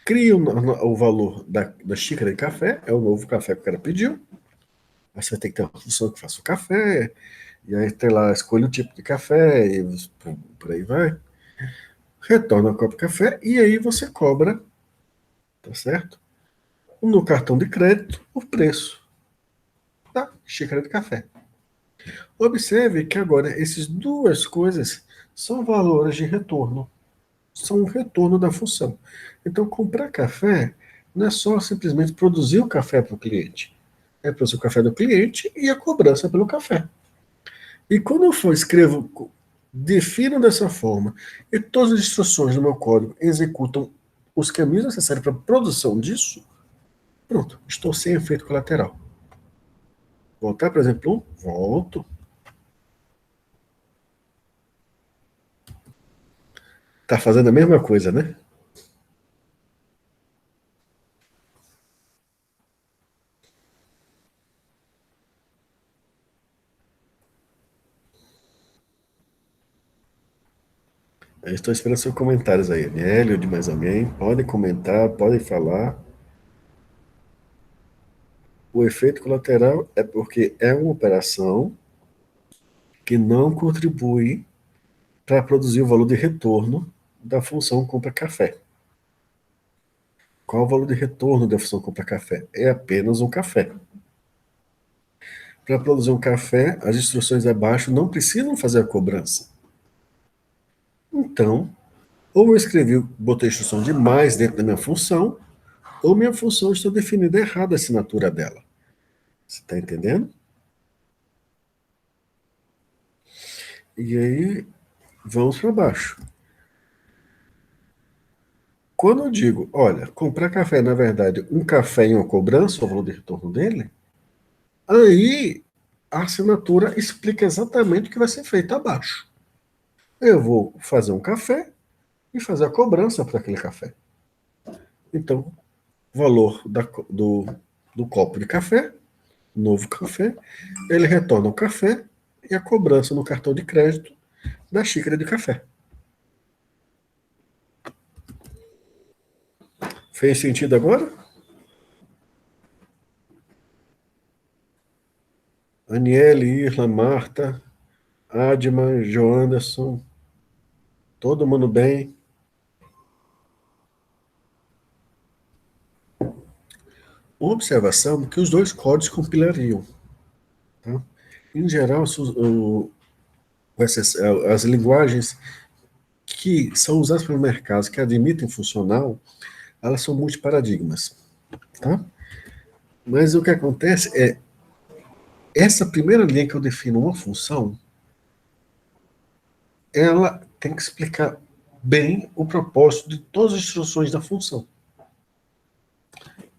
Cria o valor da xícara de café, é o novo café que o cara pediu. Aí você tem que ter uma função que faça o café, e aí tem lá, escolha o tipo de café, e por aí vai. Retorna o copo de café, e aí você cobra, tá certo? No cartão de crédito, o preço da xícara de café. Observe que agora essas duas coisas são valores de retorno. São um retorno da função. Então, comprar café não é só simplesmente produzir o café para o cliente. É produzir o café do cliente e a cobrança pelo café. E quando eu for escrevo, defino dessa forma, e todas as instruções do meu código executam os caminhos necessários para a produção disso, pronto, estou sem efeito colateral. Voltar, por exemplo, volto. Tá fazendo a mesma coisa, né? Eu estou esperando seus comentários aí, Hélio, de mais alguém. Podem comentar, podem falar. O efeito colateral é porque é uma operação que não contribui para produzir o valor de retorno da função compra café. Qual o valor de retorno da função compra café? É apenas um café. Para produzir um café, as instruções abaixo não precisam fazer a cobrança. Então, ou eu escrevi, botei a instrução de mais dentro da minha função, ou minha função está definida errada a assinatura dela. Você está entendendo? E aí, vamos para baixo. Quando eu digo, olha, comprar café, na verdade, um café em uma cobrança, o valor de retorno dele, aí a assinatura explica exatamente o que vai ser feito abaixo. Eu vou fazer um café e fazer a cobrança para aquele café. Então, o valor do copo de café, novo café, ele retorna o café e a cobrança no cartão de crédito da xícara de café. Fez sentido agora? Aniele, Irla, Marta, Adma, Joanderson, todo mundo bem? Uma observação que os dois códigos compilariam. Tá? Em geral, as linguagens que são usadas pelo mercado, que admitem funcional, elas são multiparadigmas. Tá? Mas o que acontece é, essa primeira linha que eu defino uma função, ela tem que explicar bem o propósito de todas as instruções da função.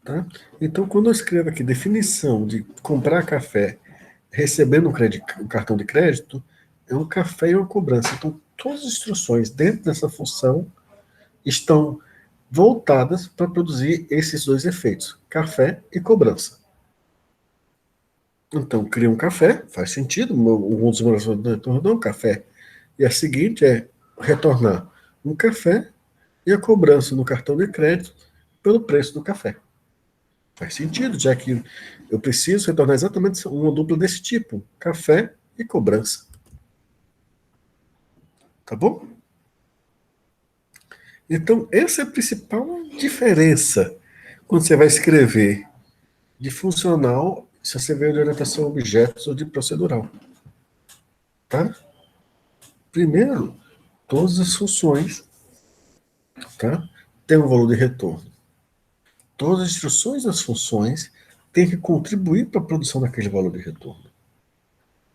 Tá? Então, quando eu escrevo aqui definição de comprar café recebendo um cartão de crédito, é um café e uma cobrança. Então, todas as instruções dentro dessa função estão voltadas para produzir esses dois efeitos, café e cobrança. Então, cria um café, faz sentido, um dos meus retornou um café. E a seguinte é retornar um café e a cobrança no cartão de crédito pelo preço do café. Faz sentido, já que eu preciso retornar exatamente uma dupla desse tipo, café e cobrança. Tá bom? Então, essa é a principal diferença quando você vai escrever de funcional, se você veio de orientação a objetos ou de procedural. Tá? Primeiro, todas as funções, tá? Têm um valor de retorno. Todas as instruções das funções têm que contribuir para a produção daquele valor de retorno.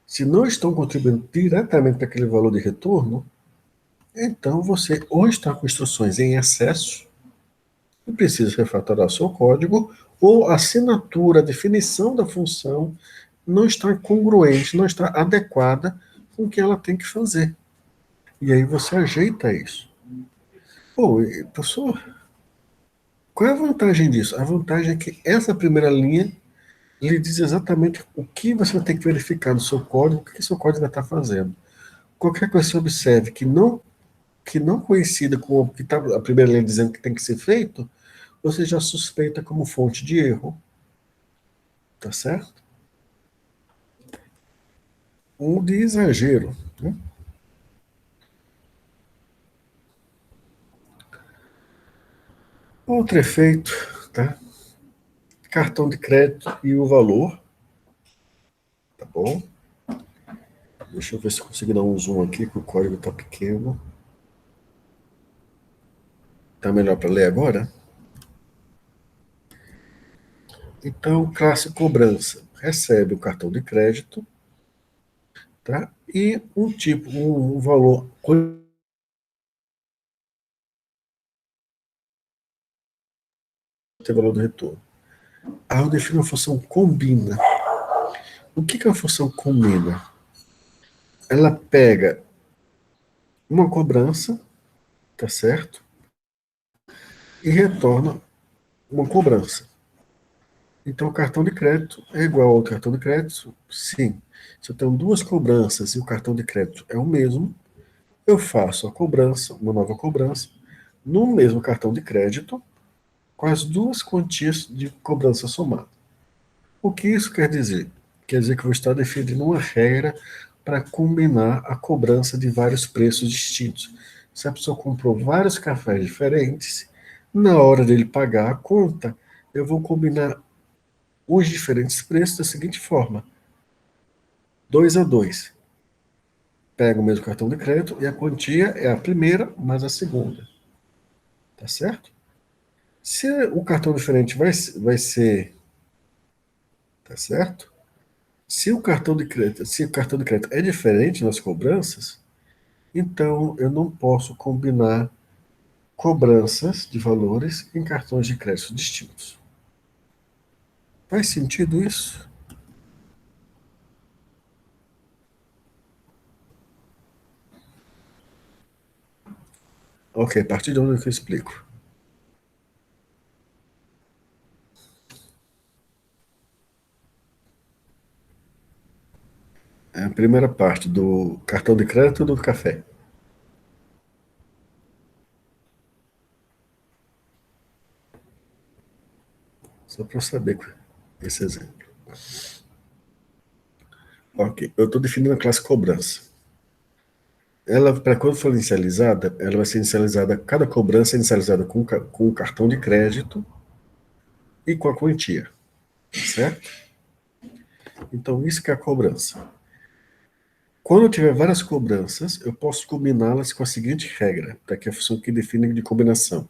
Se não estão contribuindo diretamente para aquele valor de retorno, então você ou está com instruções em excesso e precisa refatorar o seu código, ou a assinatura, a definição da função não está congruente, não está adequada com o que ela tem que fazer. E aí você ajeita isso. Pô, professor, qual é a vantagem disso? A vantagem é que essa primeira linha lhe diz exatamente o que você vai ter que verificar no seu código, o que o seu código vai estar fazendo. Qualquer coisa que você observe que não coincida com o que está a primeira linha dizendo que tem que ser feito, você já suspeita como fonte de erro. Tá certo? Ou de exagero. Né? Outro efeito, tá? Cartão de crédito e o valor. Tá bom? Deixa eu ver se eu consigo dar um zoom aqui, que o código está pequeno. Tá melhor para ler agora? Então, classe cobrança. Recebe o cartão de crédito, tá? E um tipo, um valor, tem valor do retorno. Aí eu defino a função combina. O que é a função combina? Ela pega uma cobrança, tá certo? E retorna uma cobrança. Então, o cartão de crédito é igual ao cartão de crédito? Sim. Se eu tenho duas cobranças e o cartão de crédito é o mesmo, eu faço a cobrança, uma nova cobrança, no mesmo cartão de crédito, com as duas quantias de cobrança somada. O que isso quer dizer? Quer dizer que eu vou estar definindo uma regra para combinar a cobrança de vários preços distintos. Se a pessoa comprou vários cafés diferentes, na hora dele pagar a conta, eu vou combinar os diferentes preços da seguinte forma: 2 a 2. pega o mesmo cartão de crédito e a quantia é a primeira mais a segunda. Tá certo? Se o cartão diferente vai ser, tá certo? Se o cartão de crédito é diferente nas cobranças, então eu não posso combinar cobranças de valores em cartões de crédito distintos. Faz sentido isso? Ok, a partir de onde eu explico? É a primeira parte do cartão de crédito do café. Só para eu saber esse exemplo. Ok, eu estou definindo a classe cobrança. Ela, para quando for inicializada, ela vai ser inicializada, cada cobrança é inicializada com o cartão de crédito e com a quantia, certo? Então, isso que é a cobrança. Quando eu tiver várias cobranças, eu posso combiná-las com a seguinte regra, tá? Que é a função que define de combinação.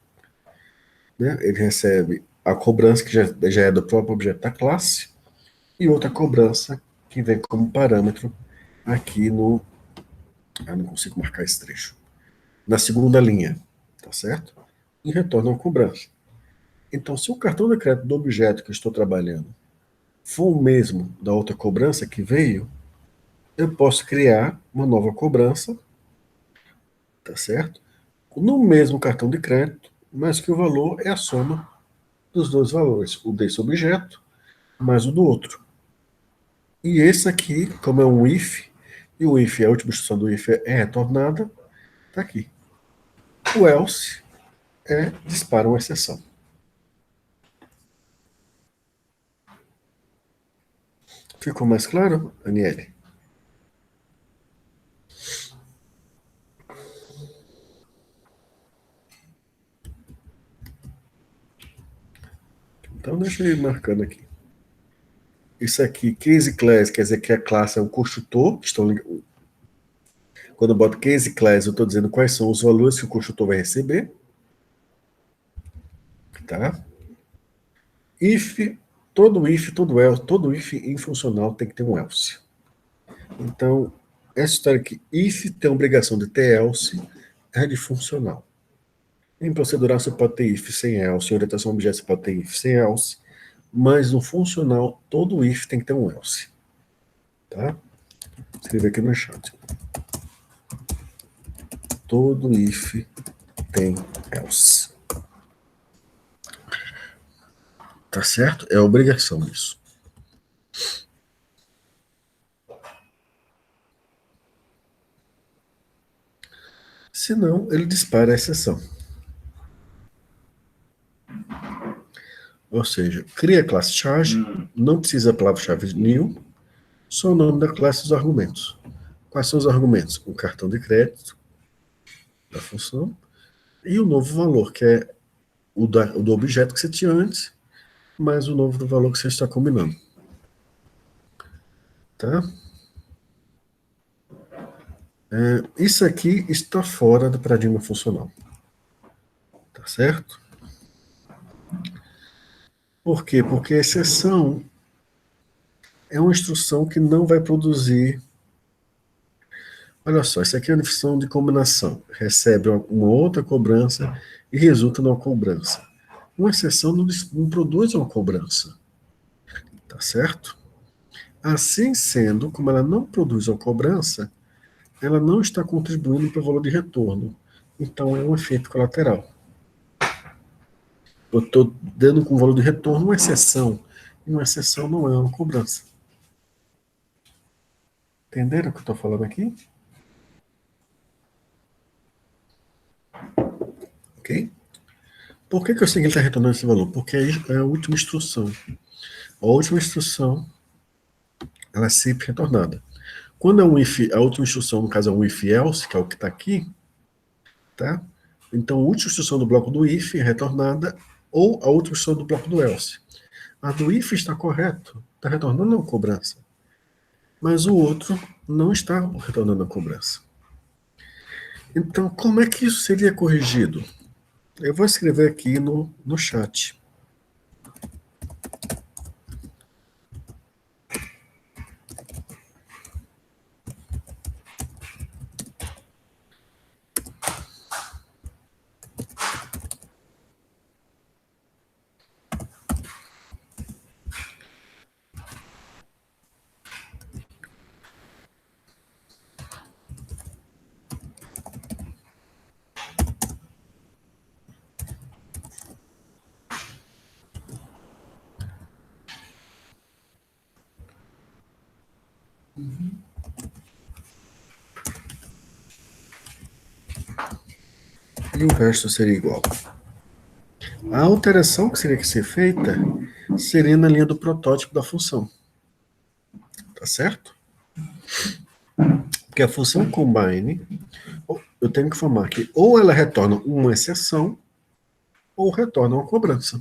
Né? Ele recebe a cobrança que já é do próprio objeto da classe e outra cobrança que vem como parâmetro aqui no... Ah, não consigo marcar esse trecho. Na segunda linha, tá certo? E retorna uma cobrança. Então, se o cartão de crédito do objeto que eu estou trabalhando for o mesmo da outra cobrança que veio, eu posso criar uma nova cobrança, tá certo? No mesmo cartão de crédito, mas que o valor é a soma dos dois valores, o desse objeto mais o do outro. E esse aqui, como é um if, e o if, a última instrução do if é retornada, tá aqui. O else dispara uma exceção. Ficou mais claro, Aniele? Então deixa eu ir marcando aqui. Isso aqui, case class, quer dizer que a classe é um construtor, que estão ligados. Quando eu boto case class, eu estou dizendo quais são os valores que o construtor vai receber. Tá? If, todo if, todo else, todo if em funcional tem que ter um else. Então, essa história aqui, if tem a obrigação de ter else, é de funcional. Em procedural você pode ter if sem else, em orientação a objeto você pode ter if sem else, mas no funcional, todo if tem que ter um else. Tá? Vou escrever aqui no chat. Todo if tem else. Tá certo? É obrigação isso. Senão, ele dispara a exceção. Ou seja, cria a classe charge, não precisa a palavra-chave new, só o nome da classe e os argumentos. Quais são os argumentos? O cartão de crédito da função e o novo valor, que é o do objeto que você tinha antes, mais o novo do valor que você está combinando. Tá? Isso aqui está fora do paradigma funcional. Tá certo? Por quê? Porque a exceção é uma instrução que não vai produzir. Olha só, isso aqui é uma instrução de combinação. Recebe uma outra cobrança e resulta numa cobrança. Uma exceção não produz uma cobrança. Tá certo? Assim sendo, como ela não produz uma cobrança, ela não está contribuindo para o valor de retorno. Então é um efeito colateral. Eu estou dando com o valor de retorno uma exceção. E uma exceção não é uma cobrança. Entenderam o que eu estou falando aqui? Ok? Por que eu sei que ele está retornando esse valor? Porque aí é a última instrução. A última instrução, ela é sempre retornada. Quando é um if, a última instrução, no caso é um if else, que é o que está aqui, tá? Então a última instrução do bloco do if é retornada, ou a última instrução do bloco do else. A do if está correto, está retornando uma cobrança. mas o outro não está retornando a cobrança. Então, como é que isso seria corrigido? Eu vou escrever aqui no chat. E o resto seria igual. A alteração que seria que ser feita seria na linha do protótipo da função. Tá certo? Porque a função combine, eu tenho que informar que ou ela retorna uma exceção, ou retorna uma cobrança.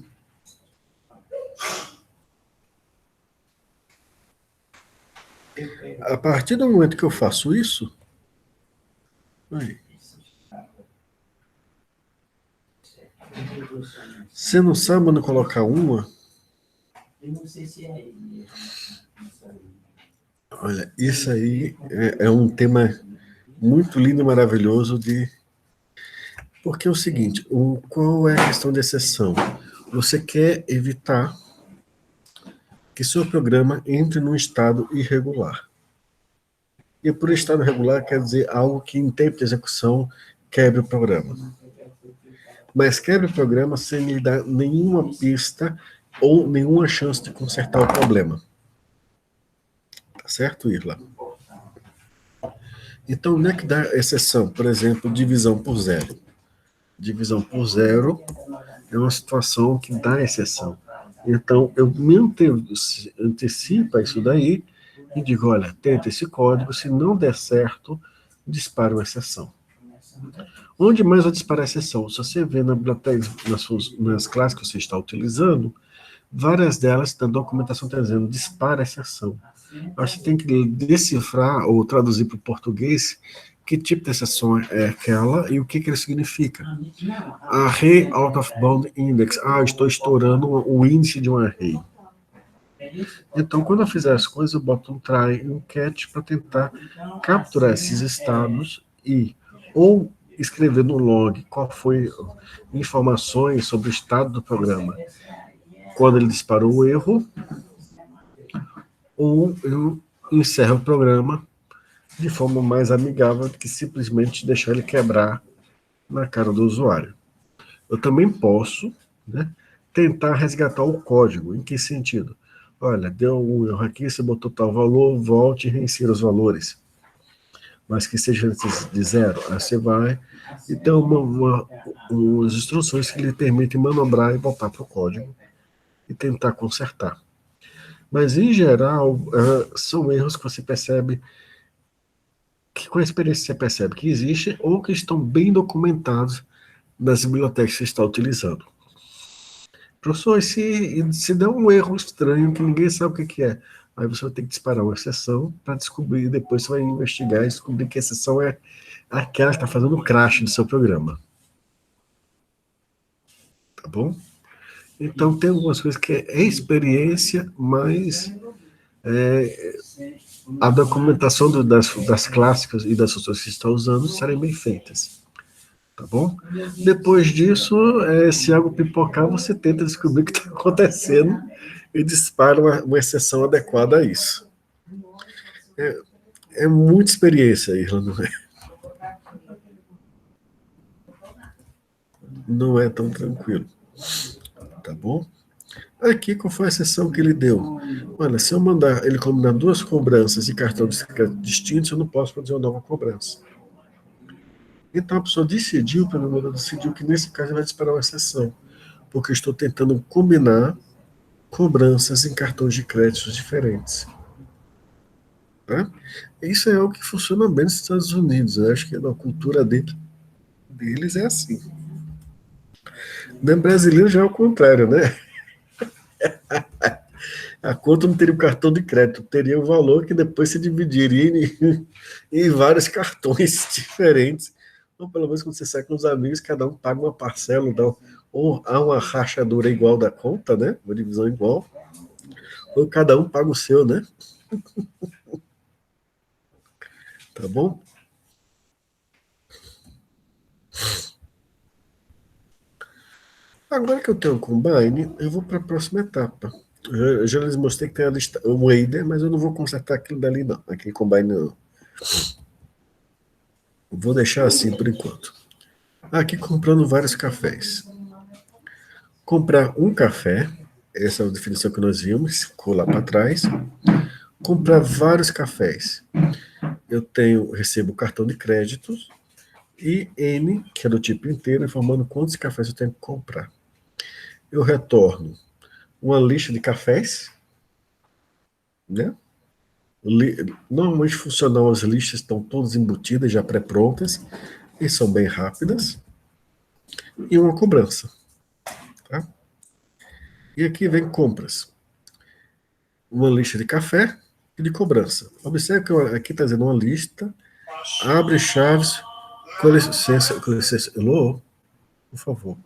A partir do momento que eu faço isso, aí, você não sabe onde colocar uma? Olha, isso aí é um tema muito lindo e maravilhoso de... Porque é o seguinte, qual é a questão de exceção? Você quer evitar que seu programa entre num estado irregular. E por estado irregular quer dizer algo que em tempo de execução quebre o programa. Mas quebre o programa sem lhe dar nenhuma pista ou nenhuma chance de consertar o problema. Tá certo, Irla? Então, onde é que dá exceção? Por exemplo, divisão por zero. Divisão por zero é uma situação que dá exceção. Então, eu me antecipo a isso daí e digo, olha, tenta esse código, se não der certo, dispara uma exceção. Onde mais vai disparar a exceção? Se você vê na biblioteca, nas classes que você está utilizando, várias delas, na documentação está dizendo, dispara a exceção. Mas você tem que decifrar ou traduzir para o português que tipo de exceção é aquela e o que ele significa. Array out of bound index. Ah, eu estou estourando o índice de um array. Então, quando eu fizer as coisas, eu boto um try e um catch para tentar capturar esses estados e ou escrever no log qual foi informações sobre o estado do programa quando ele disparou o erro, ou eu encerro o programa de forma mais amigável do que simplesmente deixar ele quebrar na cara do usuário. Eu também posso, né, tentar resgatar o código. Em que sentido? Olha, deu um erro aqui, você botou tal valor, volte e reinsira os valores. Mas que seja antes de zero. Aí você vai e tem umas instruções que lhe permitem manobrar e voltar para o código e tentar consertar. Mas, em geral, são erros que você percebe, que com a experiência você percebe que existem ou que estão bem documentados nas bibliotecas que você está utilizando. Professor, se der um erro estranho que ninguém sabe o que é, aí você vai ter que disparar uma exceção para descobrir, depois você vai investigar e descobrir que a exceção é aquela que está fazendo o crash do seu programa. Tá bom? Então, tem algumas coisas que é experiência, mas a documentação das clássicas e das soluções que você está usando serem bem feitas. Tá bom? Depois disso, se algo pipocar, você tenta descobrir o que está acontecendo e dispara uma exceção adequada a isso. É muita experiência, Irlanda, não é? Não é tão tranquilo. Tá bom? Aqui, qual foi a exceção que ele deu? Olha, se eu mandar ele combinar duas cobranças e cartão de crédito distintos, eu não posso fazer uma nova cobrança. Então a pessoa decidiu, pelo menos decidiu que nesse caso vai disparar uma exceção, porque eu estou tentando combinar cobranças em cartões de créditos diferentes. Tá? Isso é algo que funciona bem nos Estados Unidos. Eu acho que na cultura deles é assim. No brasileiro já é o contrário, né? A conta não teria o cartão de crédito, teria um valor que depois se dividiria em vários cartões diferentes. Ou pelo menos quando você sai com os amigos, cada um paga uma parcela, ou há uma rachadura igual da conta, né? Uma divisão igual, ou cada um paga o seu, né? Tá bom? Agora que eu tenho o Combine, eu vou para a próxima etapa. Eu já lhes mostrei que tem a lista, o Wader, mas eu não vou consertar aquilo dali, não. Aquele Combine, não. Vou deixar assim por enquanto. Aqui comprando vários cafés. Comprar um café, essa é a definição que nós vimos, ficou lá para trás. Comprar vários cafés. Recebo cartão de crédito e N, que é do tipo inteiro, informando quantos cafés eu tenho que comprar. Eu retorno uma lista de cafés, né? Normalmente funcional, as listas estão todas embutidas, já pré-prontas, e são bem rápidas, e uma cobrança. Tá? E aqui vem compras. Uma lista de café e de cobrança. Observe que aqui está dizendo uma lista, abre chaves, com licença, Elô, por favor.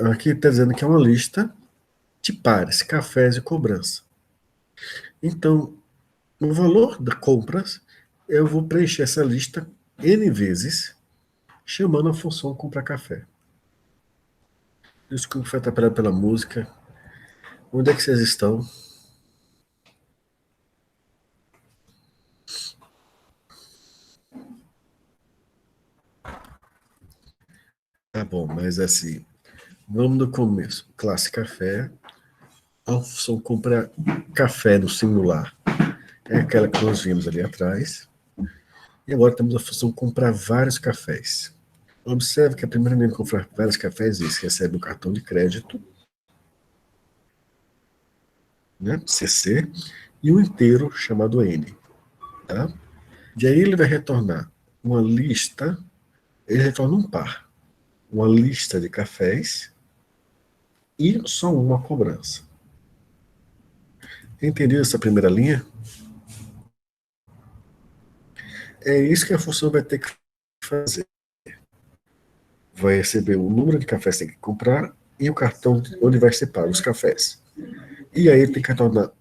Aqui está dizendo que é uma lista de pares, cafés e cobrança. Então, no valor da compras, eu vou preencher essa lista N vezes, chamando a função comprar café. Desculpa, foi atrapalhado pela música. Onde é que vocês estão? Tá bom, mas assim, vamos do começo. Classe café, a função comprar café no singular é aquela que nós vimos ali atrás. E agora temos a função comprar vários cafés. Observe que a primeira linha de comprar vários cafés diz que recebe o cartão de crédito, né, CC, e um inteiro chamado N. Tá? De aí ele vai retornar uma lista, ele retorna um par, uma lista de cafés e só uma cobrança. Entendido essa primeira linha? É isso que a função vai ter que fazer. Vai receber o número de cafés que tem que comprar e o cartão onde vai ser pago os cafés. E aí tem que retornar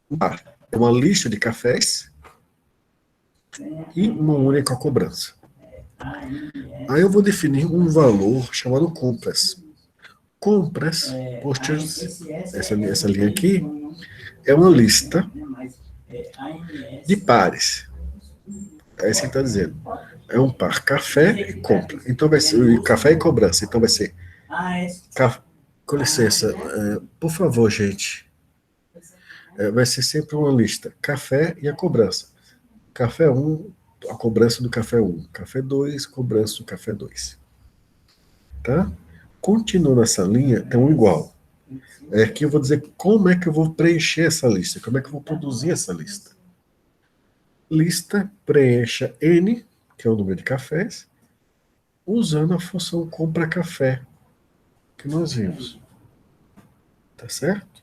uma lista de cafés e uma única cobrança. Aí eu vou definir um valor chamado compras. Compras, posters, essa linha aqui, é uma lista de pares. É isso que está dizendo. É um par café e compra. Então vai ser café e cobrança. Então vai ser. Com licença, por favor, gente. Vai ser sempre uma lista. Café e a cobrança. Café 1, a cobrança do café 1. Café 2, cobrança do café 2. Tá? Continuando essa linha, tem um igual. Aqui eu vou dizer como é que eu vou preencher essa lista, como é que eu vou produzir essa lista. Lista, preencha N, que é o número de cafés, usando a função compra café, que nós vimos. Tá certo?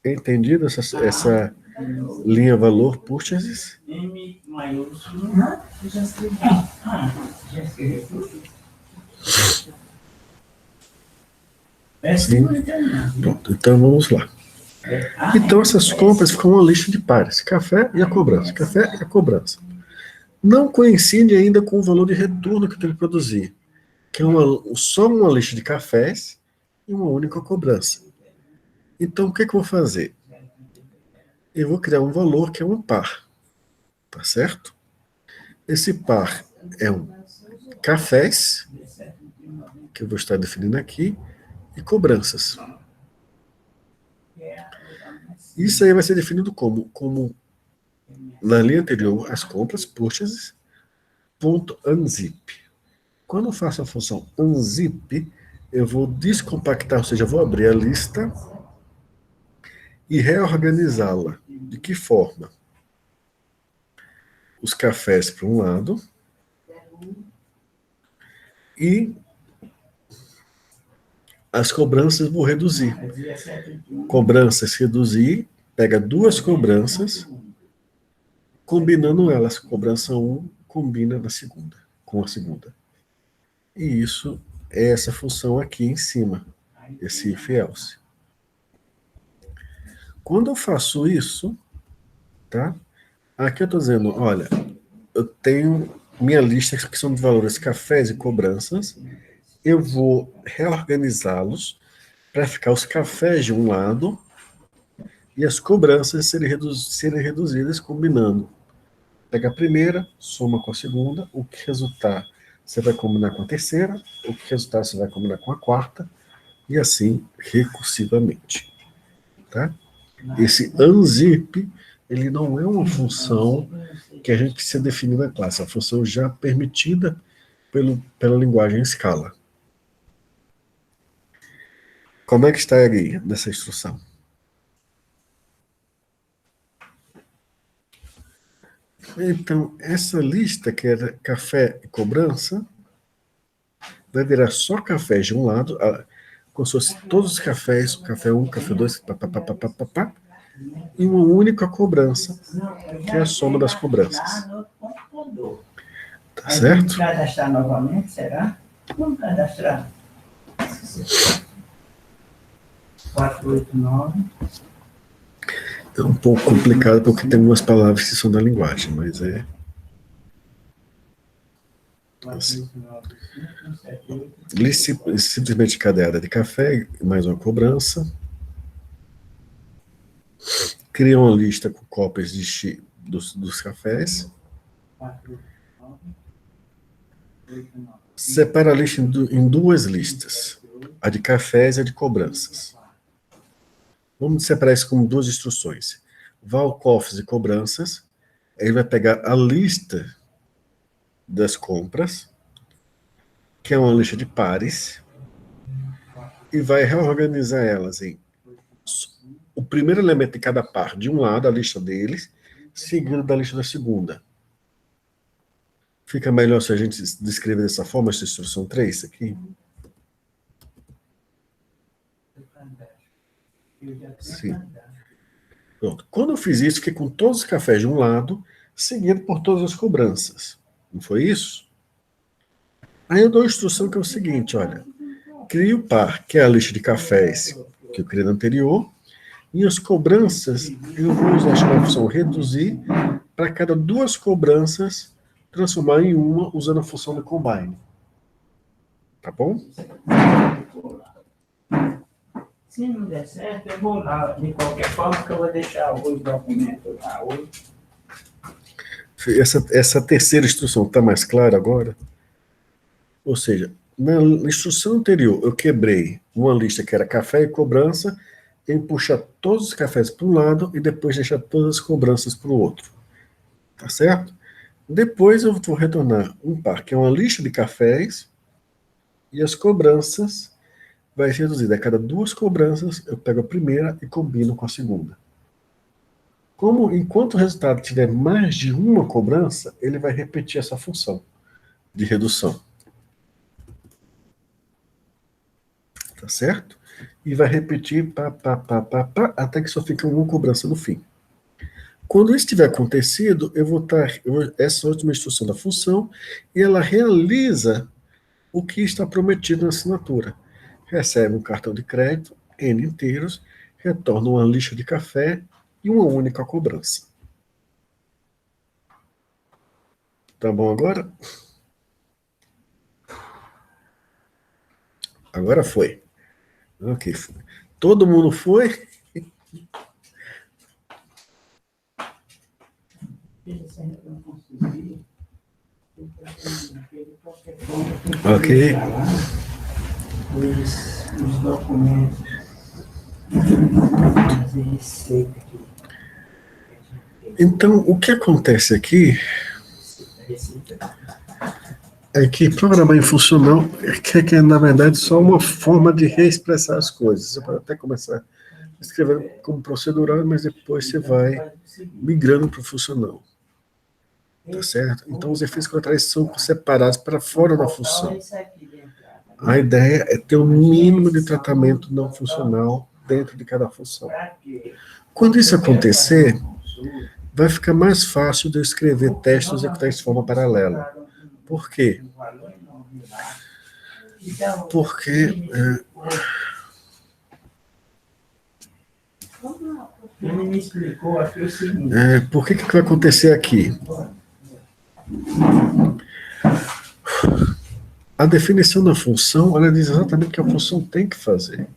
Entendido essa linha valor purchases? M maiúsculo. Já escrevi. Já escrevi. Sim. Pronto, então vamos lá. Então essas compras ficam uma lista de pares, café e a cobrança, café e a cobrança. Não coincide ainda com o valor de retorno que eu tenho que produzir, que é só uma lista de cafés e uma única cobrança. Então o que, que eu vou fazer? Eu vou criar um valor que é um par, tá certo? Esse par é um cafés, que eu vou estar definindo aqui, e cobranças. Isso aí vai ser definido como na linha anterior, as compras, purchases, ponto unzip. Quando eu faço a função unzip, eu vou descompactar, ou seja, eu vou abrir a lista e reorganizá-la. De que forma? Os cafés para um lado e as cobranças vou reduzir. Cobranças reduzir, pega duas cobranças, combinando elas. Cobrança 1 combina na segunda, com a segunda. E isso é essa função aqui em cima, esse if else. Quando eu faço isso, tá? Aqui eu estou dizendo, olha, eu tenho minha lista que são de valores cafés e cobranças, eu vou reorganizá-los para ficar os cafés de um lado e as cobranças serem reduzidas combinando. Pega a primeira, soma com a segunda, o que resultar você vai combinar com a terceira, o que resultar você vai combinar com a quarta, e assim recursivamente. Tá? Esse unzip, ele não é uma função que a gente precisa definir na classe, é uma função já permitida pela linguagem Scala. Como é que está aí nessa instrução? Então, essa lista, que era café e cobrança, vai virar só cafés de um lado, como se fosse todos os cafés, café 1, café 2, papapá, e uma única cobrança, que é a soma das cobranças. Tá certo? Vamos cadastrar novamente, será? Vamos cadastrar. 489. É um pouco complicado porque tem algumas palavras que são da linguagem, mas é... Assim. Lista simplesmente cadeada de café, mais uma cobrança. Cria uma lista com cópias dos cafés. Separa a lista em duas listas, a de cafés e a de cobranças. Vamos separar isso como duas instruções. Val cofres e cobranças, ele vai pegar a lista das compras, que é uma lista de pares, e vai reorganizar elas em o primeiro elemento de cada par de um lado, a lista deles, seguido da lista da segunda. Fica melhor se a gente descrever dessa forma, essa instrução 3 aqui? Sim. Pronto. Quando eu fiz isso, fiquei com todos os cafés de um lado, seguido por todas as cobranças. Não foi isso? Aí eu dou a instrução que é o seguinte, olha, crie o par, que é a lista de cafés que eu criei no anterior, e as cobranças, eu vou usar a função reduzir, para cada duas cobranças, transformar em uma, usando a função do combine. Tá bom? Se não der certo, eu vou lá, de qualquer forma, que eu vou deixar os documentos lá hoje. Essa terceira instrução está mais clara agora? Ou seja, na instrução anterior, eu quebrei uma lista que era café e cobrança, em puxar todos os cafés para um lado e depois deixar todas as cobranças para o outro. Tá certo? Depois eu vou retornar um par, que é uma lista de cafés, e as cobranças vai ser reduzida. A cada duas cobranças, eu pego a primeira e combino com a segunda. Como, enquanto o resultado tiver mais de uma cobrança, ele vai repetir essa função de redução. Tá certo? E vai repetir até que só fica uma cobrança no fim. Quando isso tiver acontecido, essa última instrução da função, e ela realiza o que está prometido na assinatura. Recebe um cartão de crédito, N inteiros, retorna uma lista de café e uma única cobrança. Tá bom agora? Agora foi. Ok. Todo mundo foi? Ok. Os documentos. Então, o que acontece aqui é que programar em funcional é na verdade, só uma forma de reexpressar as coisas. Você pode até começar a escrever como procedural, mas depois você vai migrando para o funcional. Tá certo? Então, os efeitos colaterais são separados para fora da função. A ideia é ter o mínimo de tratamento não funcional dentro de cada função. Quando isso acontecer, vai ficar mais fácil de eu escrever testes e executar de forma paralela. Por quê? Porque Ele me explicou aqui o seguinte. por que vai acontecer aqui? A definição da função, ela diz exatamente o que a função tem que fazer.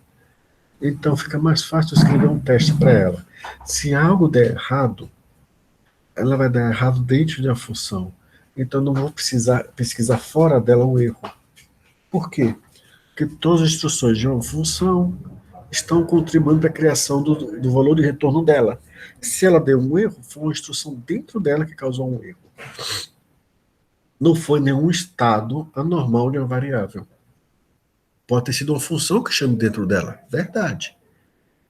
Então, fica mais fácil escrever um teste para ela. Se algo der errado, ela vai dar errado dentro de uma função. Então, não vou precisar pesquisar fora dela um erro. Por quê? Porque todas as instruções de uma função estão contribuindo para a criação do valor de retorno dela. Se ela deu um erro, foi uma instrução dentro dela que causou um erro. Não foi nenhum estado anormal de uma variável. Pode ter sido uma função que chama dentro dela, verdade.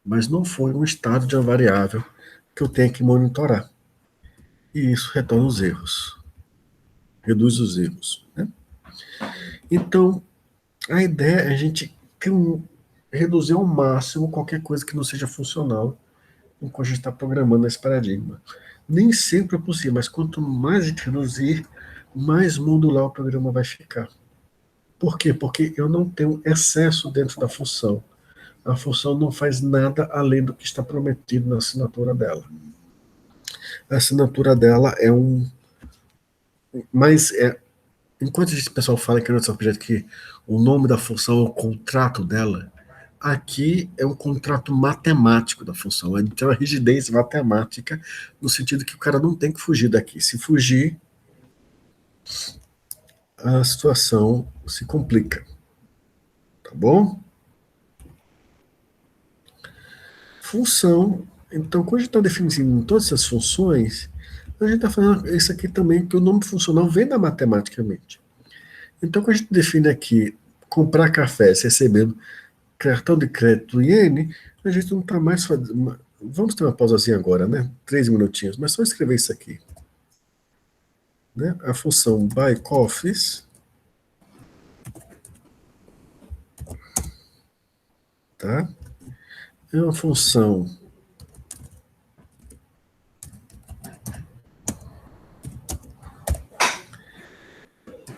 Mas não foi um estado de uma variável que eu tenho que monitorar. E isso retorna os erros. Reduz os erros. Né? Então, a ideia é a gente reduzir ao máximo qualquer coisa que não seja funcional enquanto a gente está programando esse paradigma. Nem sempre é possível, mas quanto mais a gente reduzir, mais modular o programa vai ficar. Por quê? Porque eu não tenho excesso dentro da função. A função não faz nada além do que está prometido na assinatura dela. A assinatura dela é mas enquanto o pessoal fala que no objeto que o nome da função é o contrato dela, aqui é um contrato matemático da função. Ele tem uma rigidez matemática no sentido que o cara não tem que fugir daqui. Se fugir, a situação se complica. Tá bom? Função. Então, quando a gente está definindo todas essas funções, a gente está fazendo isso aqui também, que o nome funcional vem da matematicamente. Então, quando a gente define aqui comprar café recebendo cartão de crédito iene, a gente não está mais fazendo. Vamos ter uma pausazinha agora, né? 3 minutinhos, mas só escrever isso aqui. Né? A função backoffice. Tá? É uma função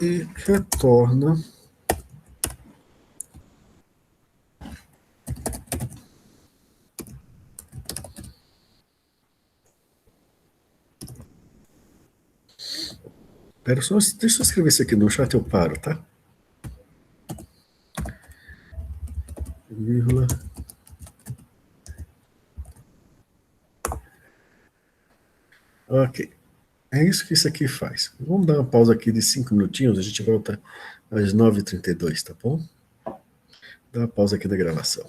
e retorna Pera só, deixa eu escrever isso aqui no chat, eu paro, tá? Vírgula. Ok. É isso que isso aqui faz. Vamos dar uma pausa aqui de 5 minutinhos, a gente volta às 9h32, tá bom? Dá uma pausa aqui da gravação.